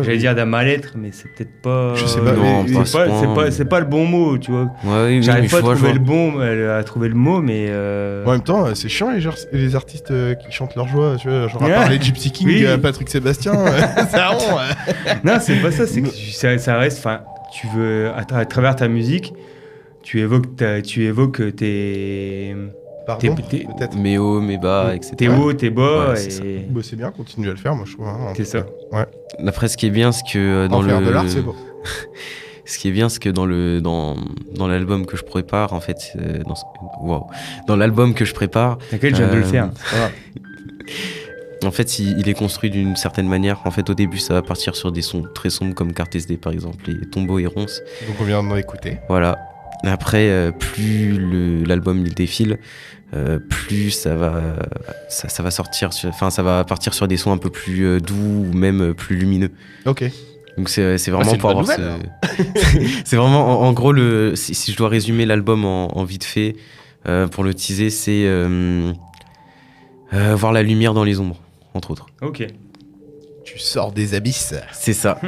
[SPEAKER 3] J'allais dire d'un mal-être, mais c'est peut-être pas.
[SPEAKER 2] Je sais pas.
[SPEAKER 4] Non,
[SPEAKER 2] mais
[SPEAKER 3] c'est pas le bon mot, tu vois.
[SPEAKER 4] Ouais, oui,
[SPEAKER 3] J'arrive pas à trouver
[SPEAKER 4] le
[SPEAKER 3] à trouver le mot, mais.
[SPEAKER 2] En même temps, c'est chiant les artistes qui chantent leur joie, tu vois, genre à part les Gypsy King,
[SPEAKER 3] Oui.
[SPEAKER 2] Patrick Sébastien, c'est rond.
[SPEAKER 3] Non, c'est pas ça, c'est que ça reste. Enfin, tu veux à travers ta musique, tu évoques tes.
[SPEAKER 2] Pardon,
[SPEAKER 3] t'es-
[SPEAKER 2] peut-être.
[SPEAKER 4] Mes hauts, mes bas, etc.
[SPEAKER 3] Tes hauts, tes bas,
[SPEAKER 4] Ouais, c'est ça.
[SPEAKER 3] et.
[SPEAKER 2] Bah, c'est bien, continue à le faire, moi je trouve. Hein,
[SPEAKER 3] C'est ça.
[SPEAKER 2] Ouais.
[SPEAKER 4] Après, ce qui est bien, c'est que dans
[SPEAKER 2] En faire
[SPEAKER 4] le.
[SPEAKER 2] de l'art, c'est beau.
[SPEAKER 4] Ce qui est bien, c'est que dans l'album que je prépare, en fait, dans l'album que je prépare,
[SPEAKER 3] T'inquiète, je viens de le faire. C'est pas grave.
[SPEAKER 4] en fait, il est construit d'une certaine manière. En fait, au début, ça va partir sur des sons très sombres comme Carte SD, par exemple, et Tombeau et Ronces.
[SPEAKER 2] Donc on vient d'en écouter.
[SPEAKER 4] Voilà. Après, plus l'album il défile, plus ça va sortir, ça va partir sur des sons un peu plus doux ou même plus lumineux.
[SPEAKER 2] Ok.
[SPEAKER 4] Donc c'est vraiment
[SPEAKER 2] c'est
[SPEAKER 4] pour
[SPEAKER 2] une
[SPEAKER 4] avoir
[SPEAKER 2] bonne
[SPEAKER 4] c'est vraiment en gros si je dois résumer l'album en vite fait pour le teaser, c'est voir la lumière dans les ombres, entre autres.
[SPEAKER 3] Ok.
[SPEAKER 2] Tu sors des abysses.
[SPEAKER 4] C'est ça,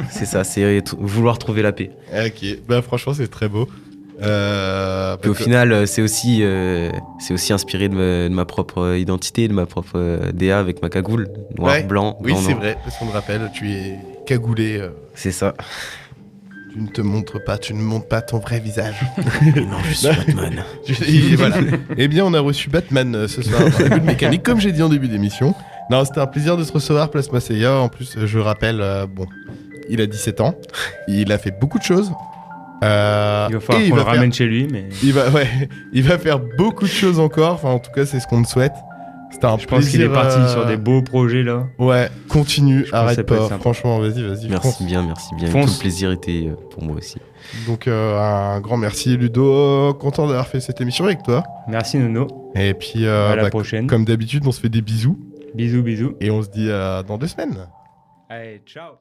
[SPEAKER 4] c'est vouloir trouver la paix.
[SPEAKER 2] Ok, bah franchement c'est très beau.
[SPEAKER 4] Puis au final, c'est aussi inspiré de ma propre identité, de ma propre DA avec ma cagoule, noir,
[SPEAKER 2] Ouais.
[SPEAKER 4] blanc,
[SPEAKER 2] Oui,
[SPEAKER 4] blanc,
[SPEAKER 2] c'est
[SPEAKER 4] noir.
[SPEAKER 2] vrai, parce qu'on te rappelle, tu es cagoulé.
[SPEAKER 4] C'est ça.
[SPEAKER 2] Tu ne te montres pas, tu ne montres pas ton vrai visage.
[SPEAKER 5] Non, je suis Batman.
[SPEAKER 2] Et voilà. Eh bien, on a reçu Batman ce soir dans la bulle mécanique, comme j'ai dit en début d'émission. Non, c'était un plaisir de se recevoir, Plasma Seiya. En plus, je rappelle, il a 17 ans. Il a fait beaucoup de choses.
[SPEAKER 3] Il va falloir qu'on le ramène chez lui, mais...
[SPEAKER 2] Il va faire beaucoup de choses encore. Enfin, en tout cas, c'est ce qu'on te souhaite. C'était un
[SPEAKER 3] Je pense qu'il est parti sur des beaux projets, là.
[SPEAKER 2] Ouais, continue, arrête
[SPEAKER 3] ça peut
[SPEAKER 2] pas.
[SPEAKER 3] être sympa.
[SPEAKER 2] Franchement, vas-y.
[SPEAKER 4] Merci bien.
[SPEAKER 3] Fonce.
[SPEAKER 4] Tout le plaisir était pour moi aussi.
[SPEAKER 2] Donc, un grand merci, Ludo. Content d'avoir fait cette émission avec toi.
[SPEAKER 3] Merci, Nono.
[SPEAKER 2] Et puis,
[SPEAKER 3] À la prochaine.
[SPEAKER 2] Comme d'habitude, on se fait des bisous.
[SPEAKER 3] Bisous.
[SPEAKER 2] Et on se dit dans 2 semaines.
[SPEAKER 3] Allez, ciao.